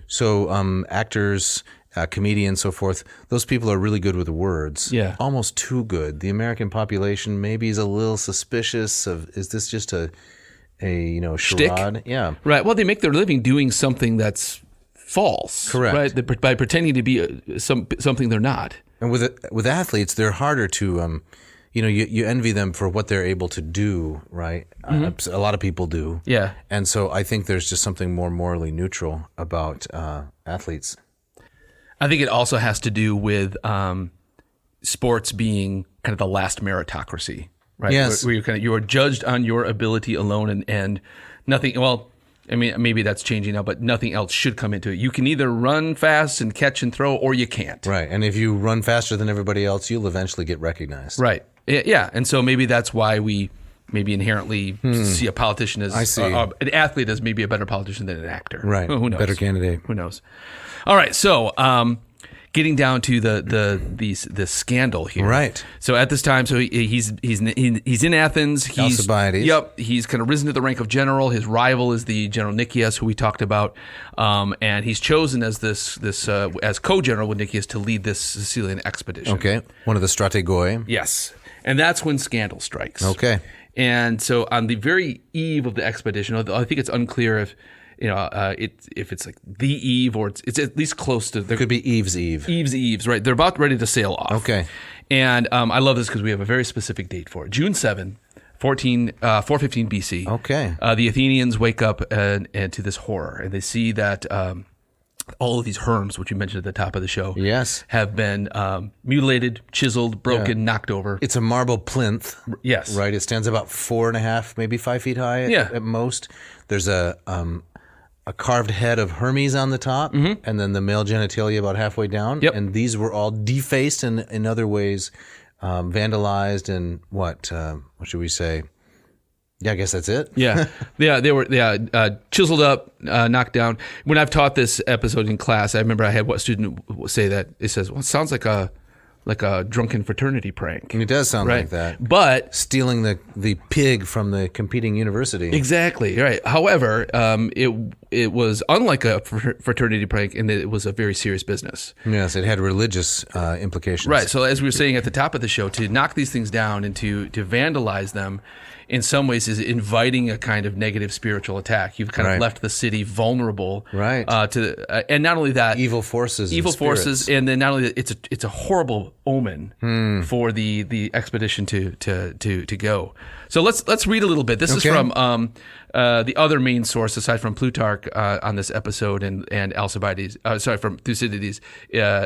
So actors, comedians, so forth. Those people are really good with words. Yeah. Almost too good. The American population maybe is a little suspicious of. Is this just a charade? Shtick? Yeah. Right. Well, they make their living doing something that's false. Correct. Right. By pretending to be something they're not. And with athletes, they're harder to. You envy them for what they're able to do, right? A lot of people do. Yeah. And so I think there's just something more morally neutral about athletes. I think it also has to do with sports being kind of the last meritocracy, right? Yes. Where you are judged on your ability alone and nothing. Well, I mean, maybe that's changing now, but nothing else should come into it. You can either run fast and catch and throw, or you can't. Right. And if you run faster than everybody else, you'll eventually get recognized. Right. Yeah. And so maybe that's why we maybe inherently see a politician as an athlete as maybe a better politician than an actor. Right. Who knows? Better candidate. Who knows? All right. So getting down to the scandal here. Right. So at this time, he's in Athens. Alcibiades. Yep. He's kind of risen to the rank of general. His rival is the General Nicias, who we talked about, and he's chosen as as co-general with Nicias to lead this Sicilian expedition. Okay. One of the strategoi. Yes. And that's when scandal strikes. Okay. And so on the very eve of the expedition, although I think it's unclear if it's like the eve or it's at least close to. It could be Eve's Eve. Eve's, right? They're about ready to sail off. Okay. And I love this because we have a very specific date for it. June 7, 415 BC. Okay. The Athenians wake up and to this horror, and they see that all of these herms, which you mentioned at the top of the show, Yes. have been mutilated, chiseled, broken, knocked over. It's a marble plinth. Yes. Right. It stands about 4.5, maybe 5 feet high at most. There's a carved head of Hermes on the top, and then the male genitalia about halfway down. Yep. And these were all defaced and in other ways vandalized and what should we say? Yeah, I guess that's it. Yeah. They were chiseled up, knocked down. When I've taught this episode in class, I remember I had one student say that. It says, well, it sounds like a drunken fraternity prank. It does sound Right. like that. But Stealing the pig from the competing university. exactly, right. However, it was unlike a fraternity prank in that it was a very serious business. Yes, it had religious implications. Right. So as we were saying at the top of the show, to knock these things down and to vandalize them in some ways is inviting a kind of negative spiritual attack. You've kind of Right. left the city vulnerable, Right. And not only that, Evil forces. evil and spirits. forces, and then not only that, it's a horrible omen for the expedition to go. So let's read a little bit. This is Okay. from the other main source aside from Plutarch on this episode and Alcibiades. From Thucydides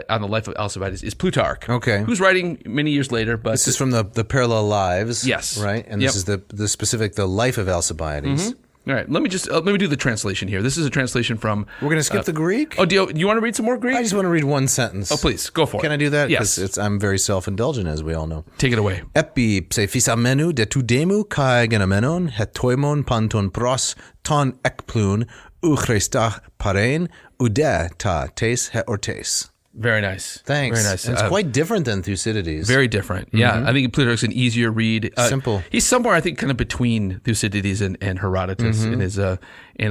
on the life of Alcibiades is Plutarch. Okay. Who's writing many years later, but This is from the Parallel Lives. Yes. Right? And this is the life of Alcibiades. All right, let me do the translation here. This is a translation from. We're going to skip the Greek? Oh, do you want to read some more Greek? I just want to read one sentence. Oh, please go for it. Can I do that? Yes. 'Cause I'm very self-indulgent, as we all know. Take it away. Epi psephis de tudemu kai genamenon hetoimon panton pros ton ekplun uchrestach parein ude ta tes he ortes. Very nice. Thanks. Very nice. And it's quite different than Thucydides. Very different. Yeah, I think Plutarch's an easier read. Simple. He's somewhere, I think, kind of between Thucydides and Herodotus in his and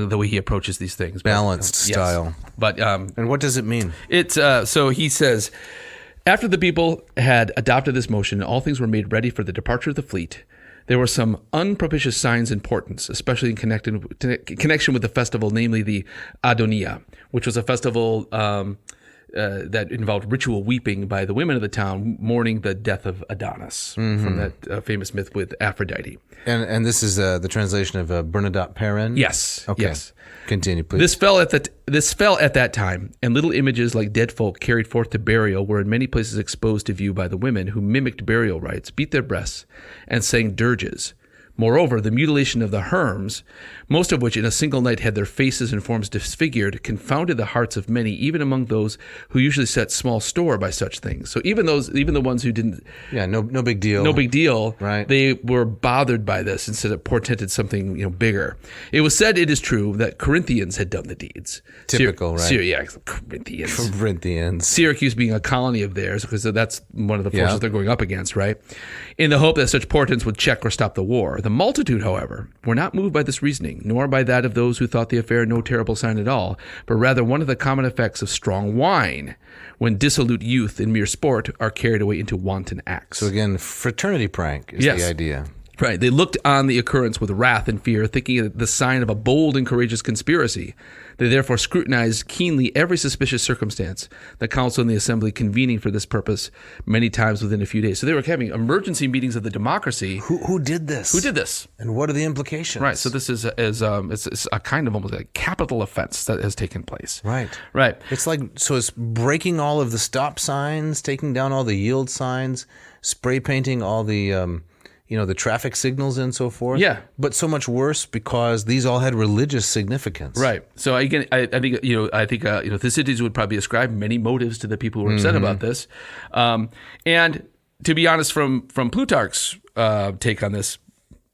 the way he approaches these things. Balanced style. But And what does it mean? it's so he says, after the people had adopted this motion, all things were made ready for the departure of the fleet. There were some unpropitious signs in portents, especially in connection with the festival, namely the Adonia, which was a festival that involved ritual weeping by the women of the town, mourning the death of Adonis from that famous myth with Aphrodite. And this is the translation of Bernadette Perrin? Yes. Okay. Yes. Continue, please. This fell at that time, and little images like dead folk carried forth to burial were in many places exposed to view by the women, who mimicked burial rites, beat their breasts, and sang dirges. Moreover, the mutilation of the herms, most of which in a single night had their faces and forms disfigured, confounded the hearts of many, even among those who usually set small store by such things. So even the ones who didn't, no big deal, right? They were bothered by this, instead it portended something bigger. It was said, it is true, that Corinthians had done the deeds. Typical, right? Corinthians. Syracuse being a colony of theirs, because that's one of the forces they're going up against, right? In the hope that such portents would check or stop the war. The multitude, however, were not moved by this reasoning, nor by that of those who thought the affair no terrible sign at all, but rather one of the common effects of strong wine, when dissolute youth in mere sport are carried away into wanton acts. So again, fraternity prank is the idea. Right. They looked on the occurrence with wrath and fear, thinking it the sign of a bold and courageous conspiracy. They therefore scrutinized keenly every suspicious circumstance, the council and the assembly convening for this purpose many times within a few days. So they were having emergency meetings of the democracy. Who did this? Who did this? And what are the implications? Right. So this is it's a kind of almost a capital offense that has taken place. Right. Right. It's breaking all of the stop signs, taking down all the yield signs, spray painting all the the traffic signals and so forth. Yeah. But so much worse because these all had religious significance. Right. So again, I think Thucydides would probably ascribe many motives to the people who were upset about this. And to be honest, from Plutarch's take on this,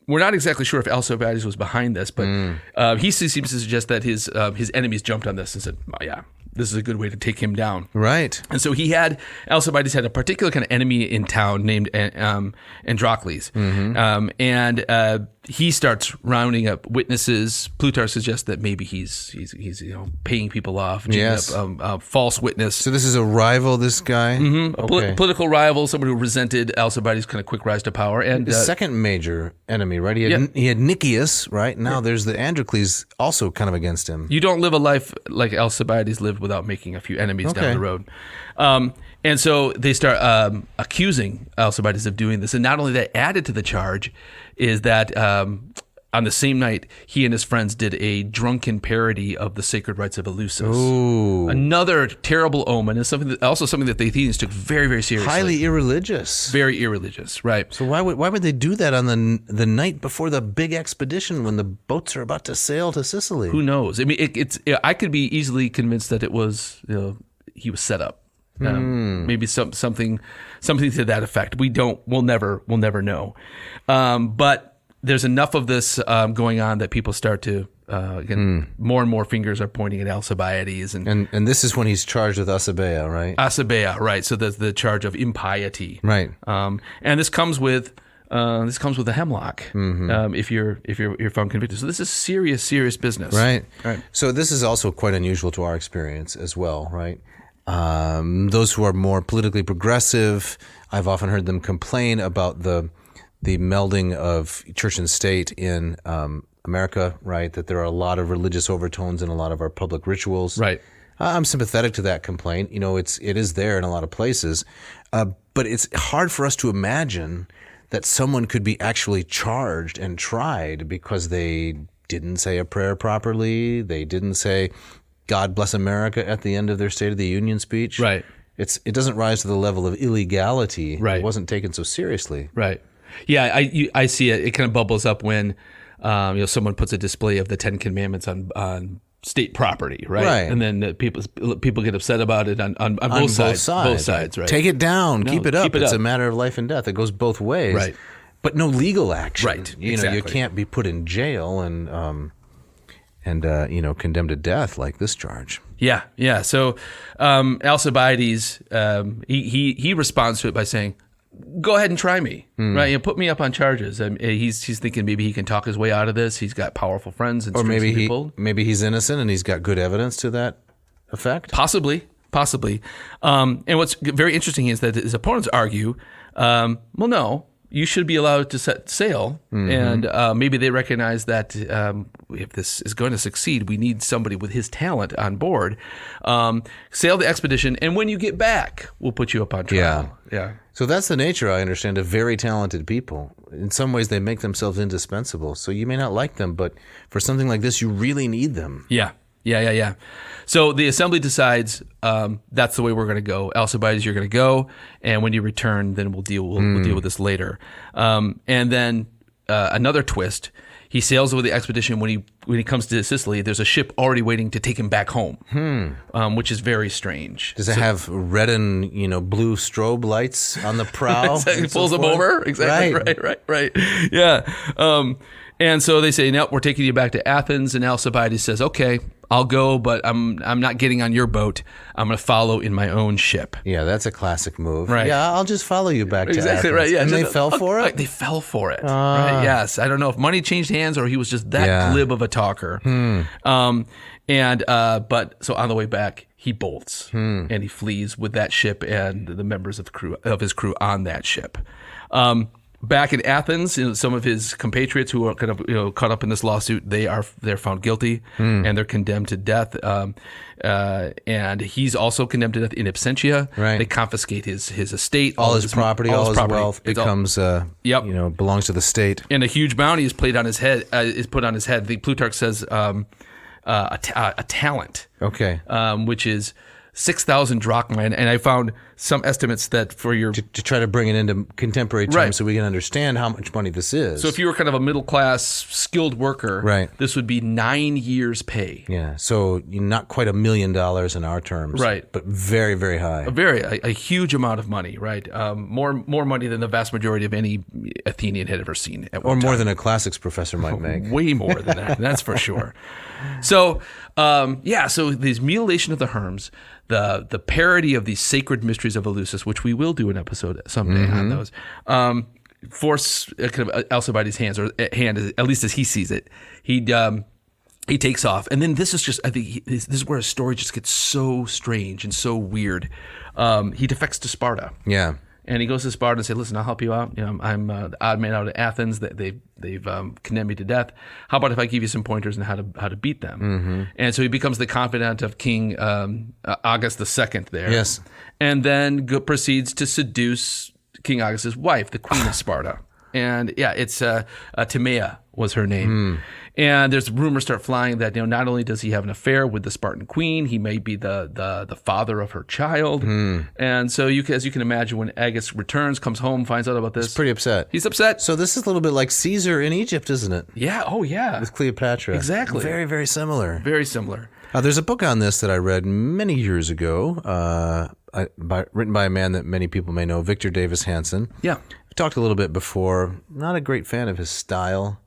we're not exactly sure if Alcibiades was behind this, but he seems to suggest that his enemies jumped on this and said, oh, yeah, this is a good way to take him down. Right. And so Alcibiades had a particular kind of enemy in town named Androcles. And he starts rounding up witnesses. Plutarch suggests that maybe he's paying people off, false witness. So this is a rival, this guy? A political rival, someone who resented Alcibiades' kind of quick rise to power. And the second major enemy, right? He had Nicias, right? Now there's the Androcles also kind of against him. You don't live a life like Alcibiades lived without making a few enemies down the road. And so they start accusing Alcibiades of doing this. And not only that, added to the charge is that on the same night, he and his friends did a drunken parody of the sacred rites of Eleusis. Ooh. Another terrible omen, and something that the Athenians took very, very seriously. Highly irreligious. Very irreligious, right. So why would they do that on the night before the big expedition when the boats are about to sail to Sicily? Who knows? I mean, I could be easily convinced that it was, he was set up. Maybe something to that effect. We'll never know. But there's enough of this going on that people start to more and more fingers are pointing at Alcibiades, and this is when he's charged with Asebeia, right? Asebeia, right? So there's the charge of impiety, right? And this comes with a hemlock if you're found convicted. So this is serious business, right? So this is also quite unusual to our experience as well, right? Those who are more politically progressive, I've often heard them complain about the melding of church and state in America, right? That there are a lot of religious overtones in a lot of our public rituals. Right. I'm sympathetic to that complaint. It is there in a lot of places, but it's hard for us to imagine that someone could be actually charged and tried because they didn't say a prayer properly. They didn't say God bless America at the end of their State of the Union speech. Right. It doesn't rise to the level of illegality. Right. It wasn't taken so seriously. Right. Yeah, I see it. It kind of bubbles up when someone puts a display of the Ten Commandments on state property, right? And then people get upset about it on both sides. Both sides, right? Take it down, keep it up. It's up. a matter of life and death. It goes both ways. Right. But no legal action. Right. You can't be put in jail and condemned to death like this charge. Yeah. So Alcibiades, he responds to it by saying, "Go ahead and try me, right? Put me up on charges." He's thinking maybe he can talk his way out of this. He's got powerful friends and maybe he's innocent and he's got good evidence to that effect. Possibly. And what's very interesting is that his opponents argue, well, no, you should be allowed to set sail. And maybe they recognize that if this is going to succeed, we need somebody with his talent on board. Sail the expedition, and when you get back, we'll put you up on trial. Yeah. So that's the nature, I understand, of very talented people. In some ways, they make themselves indispensable. So you may not like them, but for something like this, you really need them. Yeah. So the assembly decides that's the way we're going to go. Alcibiades, you're going to go, and when you return, then we'll deal with this later. And then another twist: he sails with the expedition. When he comes to Sicily, there's a ship already waiting to take him back home, which is very strange. Does it have red and blue strobe lights on the prow? Exactly, pulls him over. Exactly. Right. Yeah. And so they say, no, we're taking you back to Athens. And Alcibiades says, okay, I'll go, but I'm not getting on your boat. I'm going to follow in my own ship. Yeah, that's a classic move. Right. Yeah, I'll just follow you back to exactly Athens. Right. Yeah. And they fell for it? They fell for it. Right. Yes. I don't know if money changed hands or he was just that glib of a talker. But so on the way back, he bolts and he flees with that ship and the members of his crew on that ship. Back in Athens, some of his compatriots who are kind of caught up in this lawsuit, they're found guilty and they're condemned to death. And he's also condemned to death in absentia. Right. They confiscate his estate, all his property, all his wealth becomes belongs to the state. And a huge bounty is put on his head. The Plutarch says a talent. Okay. Which is 6,000 drachma, and I found some estimates that for your... To try to bring it into contemporary terms so we can understand how much money this is. So if you were kind of a middle-class, skilled worker, this would be 9 years' pay. Yeah, so not quite $1 million in our terms. Right. But very, very high. A huge amount of money, right? More money than the vast majority of any Athenian had ever seen at one time. Or more than a classics professor might make. Way more than that, that's for sure. So, so this mutilation of the herms, the parody of these sacred mysteries of Eleusis, which we will do an episode someday on those, force kind of Alcibiades' hand, at least as he sees it. He takes off, and then this is just, I think this is where a story just gets so strange and so weird. He defects to Sparta. Yeah. And he goes to Sparta and says, listen, I'll help you out. I'm the odd man out of Athens. They've condemned me to death. How about if I give you some pointers on how to beat them? And so he becomes the confidant of King August II there. Yes. And then proceeds to seduce King Augustus' wife, the Queen of Sparta. And it's Timea was her name. And there's rumors start flying that not only does he have an affair with the Spartan queen, he may be the father of her child. And so as you can imagine, when Agus returns, comes home, finds out about this, he's pretty upset. He's upset. So this is a little bit like Caesar in Egypt, isn't it? Yeah. Oh, yeah. With Cleopatra. Exactly. Very, very similar. Very similar. There's a book on this that I read many years ago, written by a man that many people may know, Victor Davis Hanson. Yeah. We talked a little bit before. Not a great fan of his style.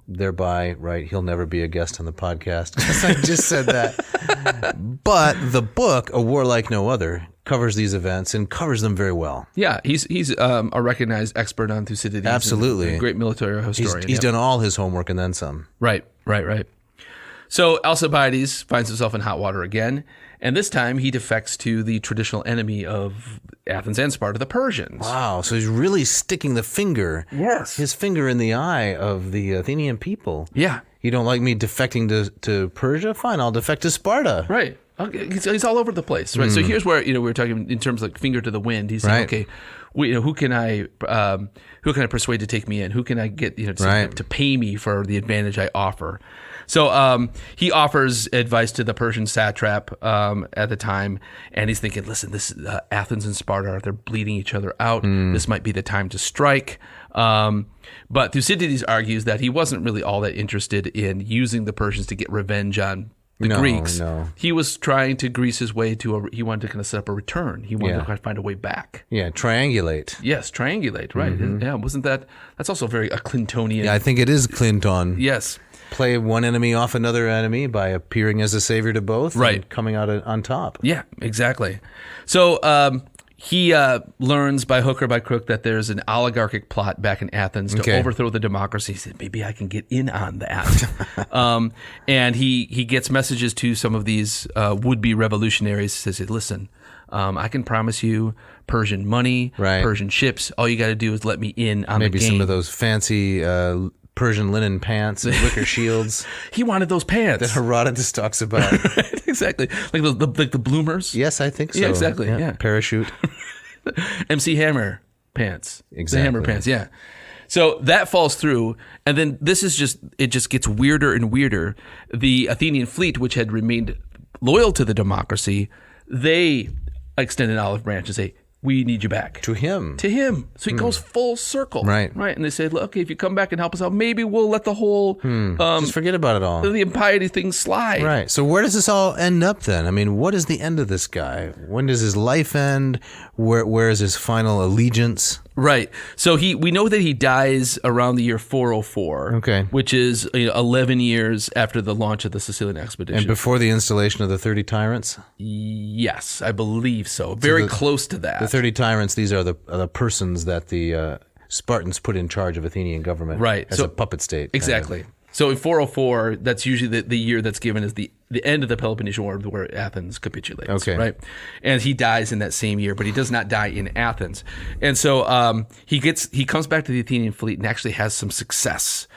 Thereby, he'll never be a guest on the podcast because I just said that. But the book, A War Like No Other, covers these events and covers them very well. Yeah, he's a recognized expert on Thucydides. Absolutely. And a great military historian. He's done all his homework and then some. Right. So Alcibiades finds himself in hot water again, and this time he defects to the traditional enemy of Athens and Sparta, the Persians. Wow, so he's really sticking his finger in the eye of the Athenian people. Yeah. You don't like me defecting to Persia? Fine, I'll defect to Sparta. Right. Okay. He's all over the place. Right. So here's where we were talking in terms of like finger to the wind. He's saying, okay, who can I persuade to take me in? Who can I get to pay me for the advantage I offer? So he offers advice to the Persian satrap at the time, and he's thinking, listen, this Athens and Sparta, they're bleeding each other out. This might be the time to strike. But Thucydides argues that he wasn't really all that interested in using the Persians to get revenge on the Greeks. No. He was trying to grease his way he wanted to kind of set up a return. He wanted to kind of find a way back. Yeah, triangulate. Yes, triangulate, right. Yeah, wasn't that's also very a Clintonian. Yeah, I think it is Clinton. Yes. Play one enemy off another enemy by appearing as a savior to both and coming out on top. Yeah, exactly. So he learns by hook or by crook that there's an oligarchic plot back in Athens to overthrow the democracy. He said, maybe I can get in on that. And he gets messages to some of these would-be revolutionaries. He says, listen, I can promise you Persian money, Right. Persian ships. All you got to do is let me in on Maybe the game. some of those fancy Persian linen pants and wicker shields He wanted those pants. that Herodotus talks about. Exactly. Like the bloomers. Yes, I think so. Yeah, exactly. Yeah. Parachute. MC Hammer pants. Exactly. The Hammer pants, yeah. So that falls through, and then it just gets weirder and weirder. The Athenian fleet, which had remained loyal to the democracy, they extend an olive branch and say, we need you back. To him. To him. So he goes full circle. Right. Right. And they say, look, okay, if you come back and help us out, maybe we'll let the whole Just forget about it all. the impiety thing slide. Right. So where does this all end up then? I mean, what is the end of this guy? When does his life end? Where is his final allegiance? Right. So we know that he dies around the year 404. Okay. Which is 11 years after the launch of the Sicilian Expedition. And before the installation of the 30 tyrants? Yes, I believe so. Very close to that. The 30 tyrants, these are the persons that the Spartans put in charge of Athenian government Right. as a puppet state. Exactly. So in 404, that's usually the year that's given as the end of the Peloponnesian War, where Athens capitulates. Okay. Right. And he dies in that same year, but he does not die in Athens. And so he comes back to the Athenian fleet and actually has some success.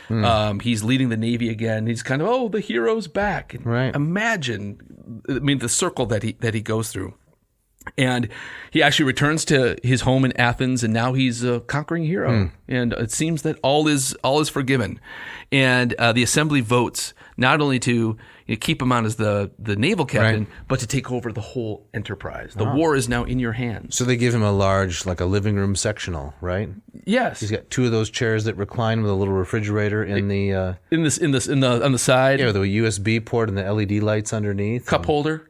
He's leading the navy again. He's kind of, the hero's back. And Right. imagine, the circle that he goes through. And he actually returns to his home in Athens, and now he's a conquering hero. And it seems that all is forgiven. And the assembly votes not only to keep him on as the naval captain, but to take over the whole enterprise. The war is now in your hands. So they give him a large, like a living room sectional, right? Yes, He's got two of those chairs that recline with a little refrigerator in the on the side. yeah, with a USB port and the LED lights underneath. Cup holder.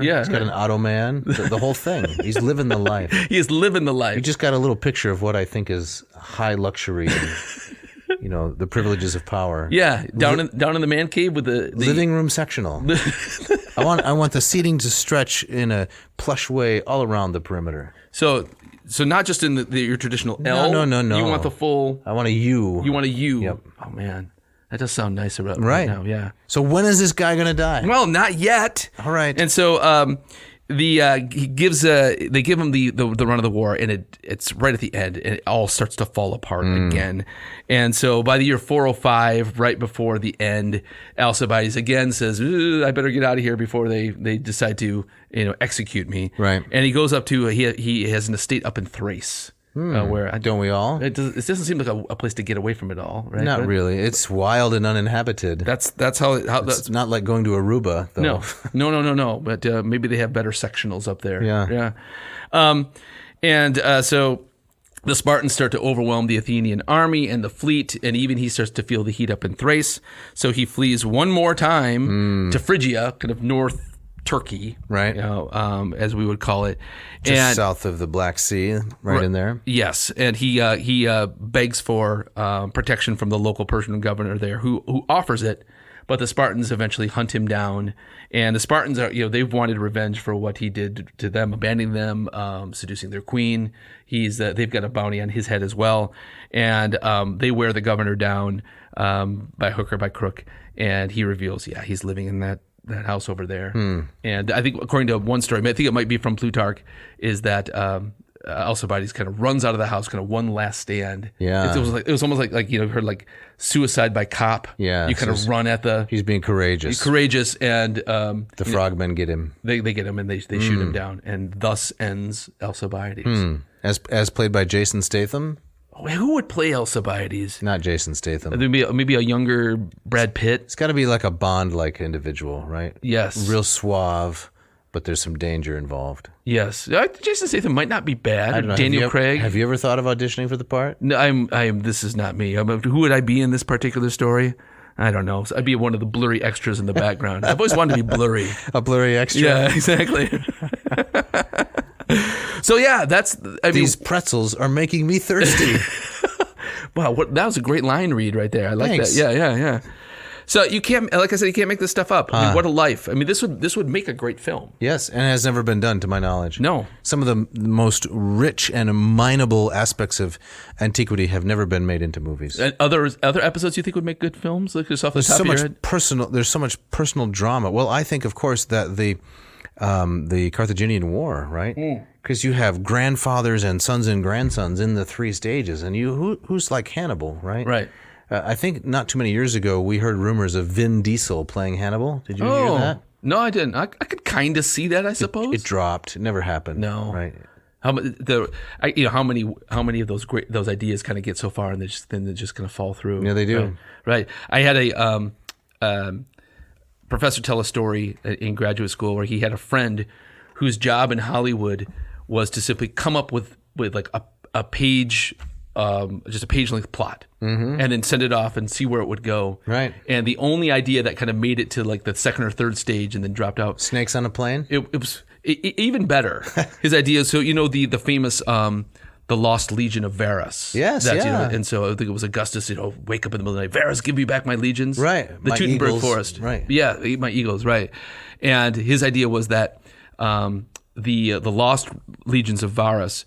Yeah. He's got an Ottoman. The whole thing. He's living the life. He is living the life. You just got a little picture of what I think is high luxury and, the privileges of power. Yeah, down in the man cave with the Living room sectional. I want the seating to stretch in a plush way all around the perimeter. So not just in your traditional L. No. You want the full. I want a U. You want a U. Yep. Oh man, that does sound nicer right Right. now. Yeah. So when is this guy going to die? Well, not yet. All right. And so they give him the run of the war, and it's right at the end, and it all starts to fall apart again. And so by the year 405, right before the end, Alcibiades again says, I better get out of here before they decide to execute me. Right. And he goes up to he has an estate up in Thrace. Where Don't we all? it doesn't seem like a place to get away from it all, right? Not But really. It's wild and uninhabited. That's how It's not like going to Aruba, though. No. But maybe they have better sectionals up there. Yeah. So the Spartans start to overwhelm the Athenian army and the fleet, and even he starts to feel the heat up in Thrace. So he flees one more time to Phrygia, kind of North Turkey, Right. As we would call it, Just south of the Black Sea, right in there. Yes, and he begs for protection from the local Persian governor there, who offers it, but the Spartans eventually hunt him down. And the Spartans are, they've wanted revenge for what he did to them, abandoning them, seducing their queen. They've got a bounty on his head as well, and they wear the governor down by hook or by crook, and he reveals, he's living in that house over there. And I think, according to one story, I think it might be from Plutarch, is that Alcibiades kind of runs out of the house, kind of one last stand. Yeah. It was almost like you heard like suicide by cop. Yeah, You kind of run at the. He's being courageous. Courageous, and The frogmen get him. they get him and they shoot him down, and thus ends Alcibiades. As played by Jason Statham? Who would play Alcibiades? Not Jason Statham. Maybe a younger Brad Pitt. It's got to be like a Bond-like individual, right? Yes. Real suave, but there's some danger involved. Yes, Jason Statham might not be bad. I don't know. Daniel Craig. Have you ever thought of auditioning for the part? No, I'm. This is not me. Who would I be in this particular story? I don't know. So I'd be one of the blurry extras in the background. I've always wanted to be blurry. A blurry extra? Yeah, exactly. So yeah, These pretzels are making me thirsty. Wow, that was a great line read right there. I like Thanks. that. Yeah. So you can't, like I said, you can't make this stuff up. I mean, what a life. I mean, this would make a great film. Yes, and has never been done to my knowledge. No. Some of the most rich and mineable aspects of antiquity have never been made into movies. And other episodes you think would make good films, like just off the top of your head? There's so much personal drama. Well, I think, of course, that the Carthaginian War, right? Because you have grandfathers and sons and grandsons in the 3 stages, and who's like Hannibal, right? Right. I think not too many years ago we heard rumors of Vin Diesel playing Hannibal. Did you hear that? No, I didn't. I could kind of see that, I suppose. It dropped. It never happened. No. Right. How many of those ideas kind of get so far and then they just kind of fall through? Yeah, they do. Right. I had a professor tell a story in graduate school where he had a friend whose job in Hollywood was to simply come up with like a page, just a page-length plot, and then send it off and see where it would go. Right. And the only idea that kind of made it to like the second or third stage and then dropped out. Snakes on a plane? It was even better. His idea. So the famous the Lost Legion of Varus. Yes, yeah. And so I think it was Augustus. Wake up in the middle of the night. Varus, give me back my legions. Right. The My Teutoburg eagles. Forest. Right. Yeah, eat my eagles. Right. And his idea was that the lost legions of Varus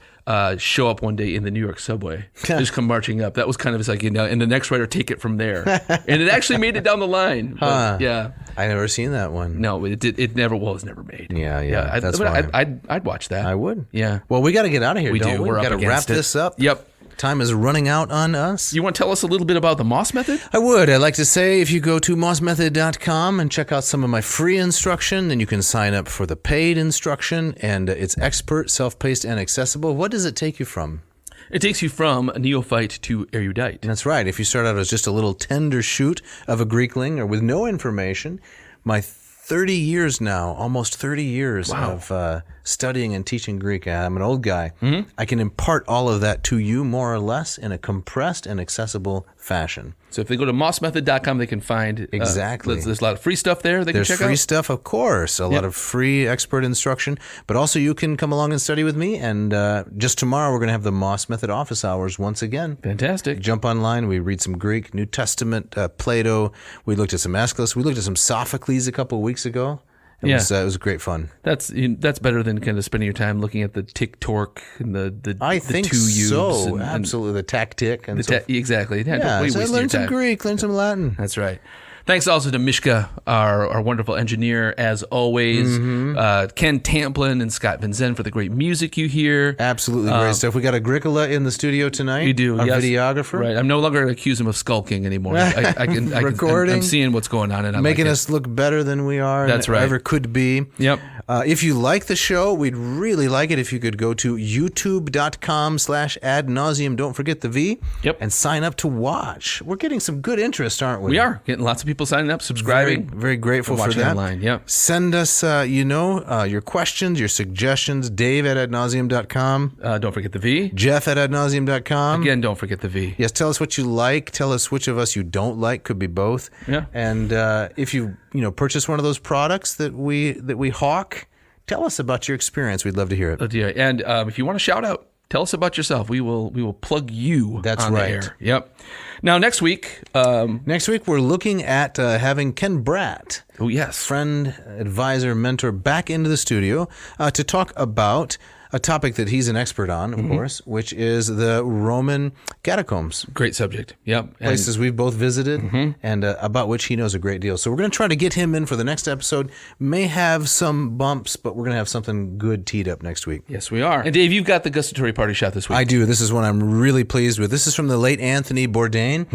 show up one day in the New York subway. They just come marching up. That was kind of his like, and the next writer take it from there. And it actually made it down the line. But, yeah. I never seen that one. No, it never was never made. Yeah. That's why. I'd watch that. I would. Yeah. Well, we got to get out of here, don't we? We're We got up to wrap against it. this up. Yep. Time is running out on us. You want to tell us a little bit about the Moss method? I would. I'd like to say if you go to mossmethod.com and check out some of my free instruction, then you can sign up for the paid instruction, and it's expert, self-paced, and accessible. What does it take you from? It takes you from a neophyte to erudite. That's right. If you start out as just a little tender shoot of a Greekling or with no information, my 30 years now, almost 30 years of studying and teaching Greek. I'm an old guy. I can impart all of that to you more or less in a compressed and accessible fashion. So if they go to mossmethod.com, they can find Exactly. There's a lot of free stuff there they There's can check free out. stuff, of course, a lot of free expert instruction, but also you can come along and study with me. And just tomorrow, we're going to have the Moss Method office hours once again. Fantastic. Jump online. We read some Greek, New Testament, Plato. We looked at some Aeschylus. We looked at some Sophocles a couple of weeks ago. It was great fun. That's better than kind of spending your time looking at the tick torque and the I think two U's so. and Absolutely, the tactic and so. Exactly. Yeah, so learn some Greek, learn some Latin. That's right. Thanks also to Mishka, our wonderful engineer, as always. Ken Tamplin and Scott Van Zen for the great music you hear. Absolutely great stuff. We got Agricola in the studio tonight. You do, our yes. videographer. Right. I'm no longer going to accuse him of skulking anymore. Recording. I'm seeing what's going on, and I'm making like us look better than we are. That's and right. Ever could be. Yep. If you like the show, we'd really like it if you could go to youtube.com/adnauseum. Don't forget the V. Yep. And sign up to watch. We're getting some good interest, aren't we? We are getting lots of people signing up, subscribing. Very grateful for watching that. Online. Yep. Send us, your questions, your suggestions. Dave@adnauseum.com. Don't forget the V. Jeff@adnauseum.com. Again, don't forget the V. Yes, tell us what you like. Tell us which of us you don't like. Could be both. Yeah. And if you purchase one of those products that we hawk, tell us about your experience. We'd love to hear it. And if you want to shout out, tell us about yourself. We will plug you. That's on right. The air. Yep. Now next week. Next week we're looking at having Ken Bratt, Oh yes. friend, advisor, mentor, back into the studio to talk about a topic that he's an expert on, of course, which is the Roman catacombs. Great subject. Yep. Places we've both visited and about which he knows a great deal. So we're going to try to get him in for the next episode. May have some bumps, but we're going to have something good teed up next week. Yes, we are. And Dave, you've got the gustatory party shot this week. I do. This is one I'm really pleased with. This is from the late Anthony Bourdain,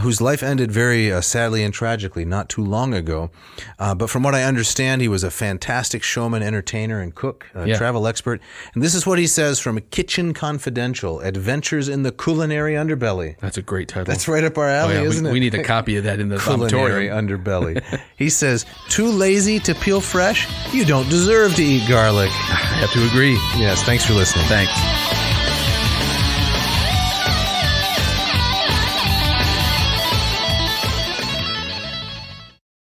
whose life ended very sadly and tragically not too long ago. But from what I understand, he was a fantastic showman, entertainer, and cook, travel expert. And this is what he says from Kitchen Confidential, Adventures in the Culinary Underbelly. That's a great title. That's right up our alley, isn't it? We need a copy of that in the Culinary vomitorium. Underbelly. He says, too lazy to peel fresh? You don't deserve to eat garlic. I have to agree. Yes, thanks for listening. Thanks.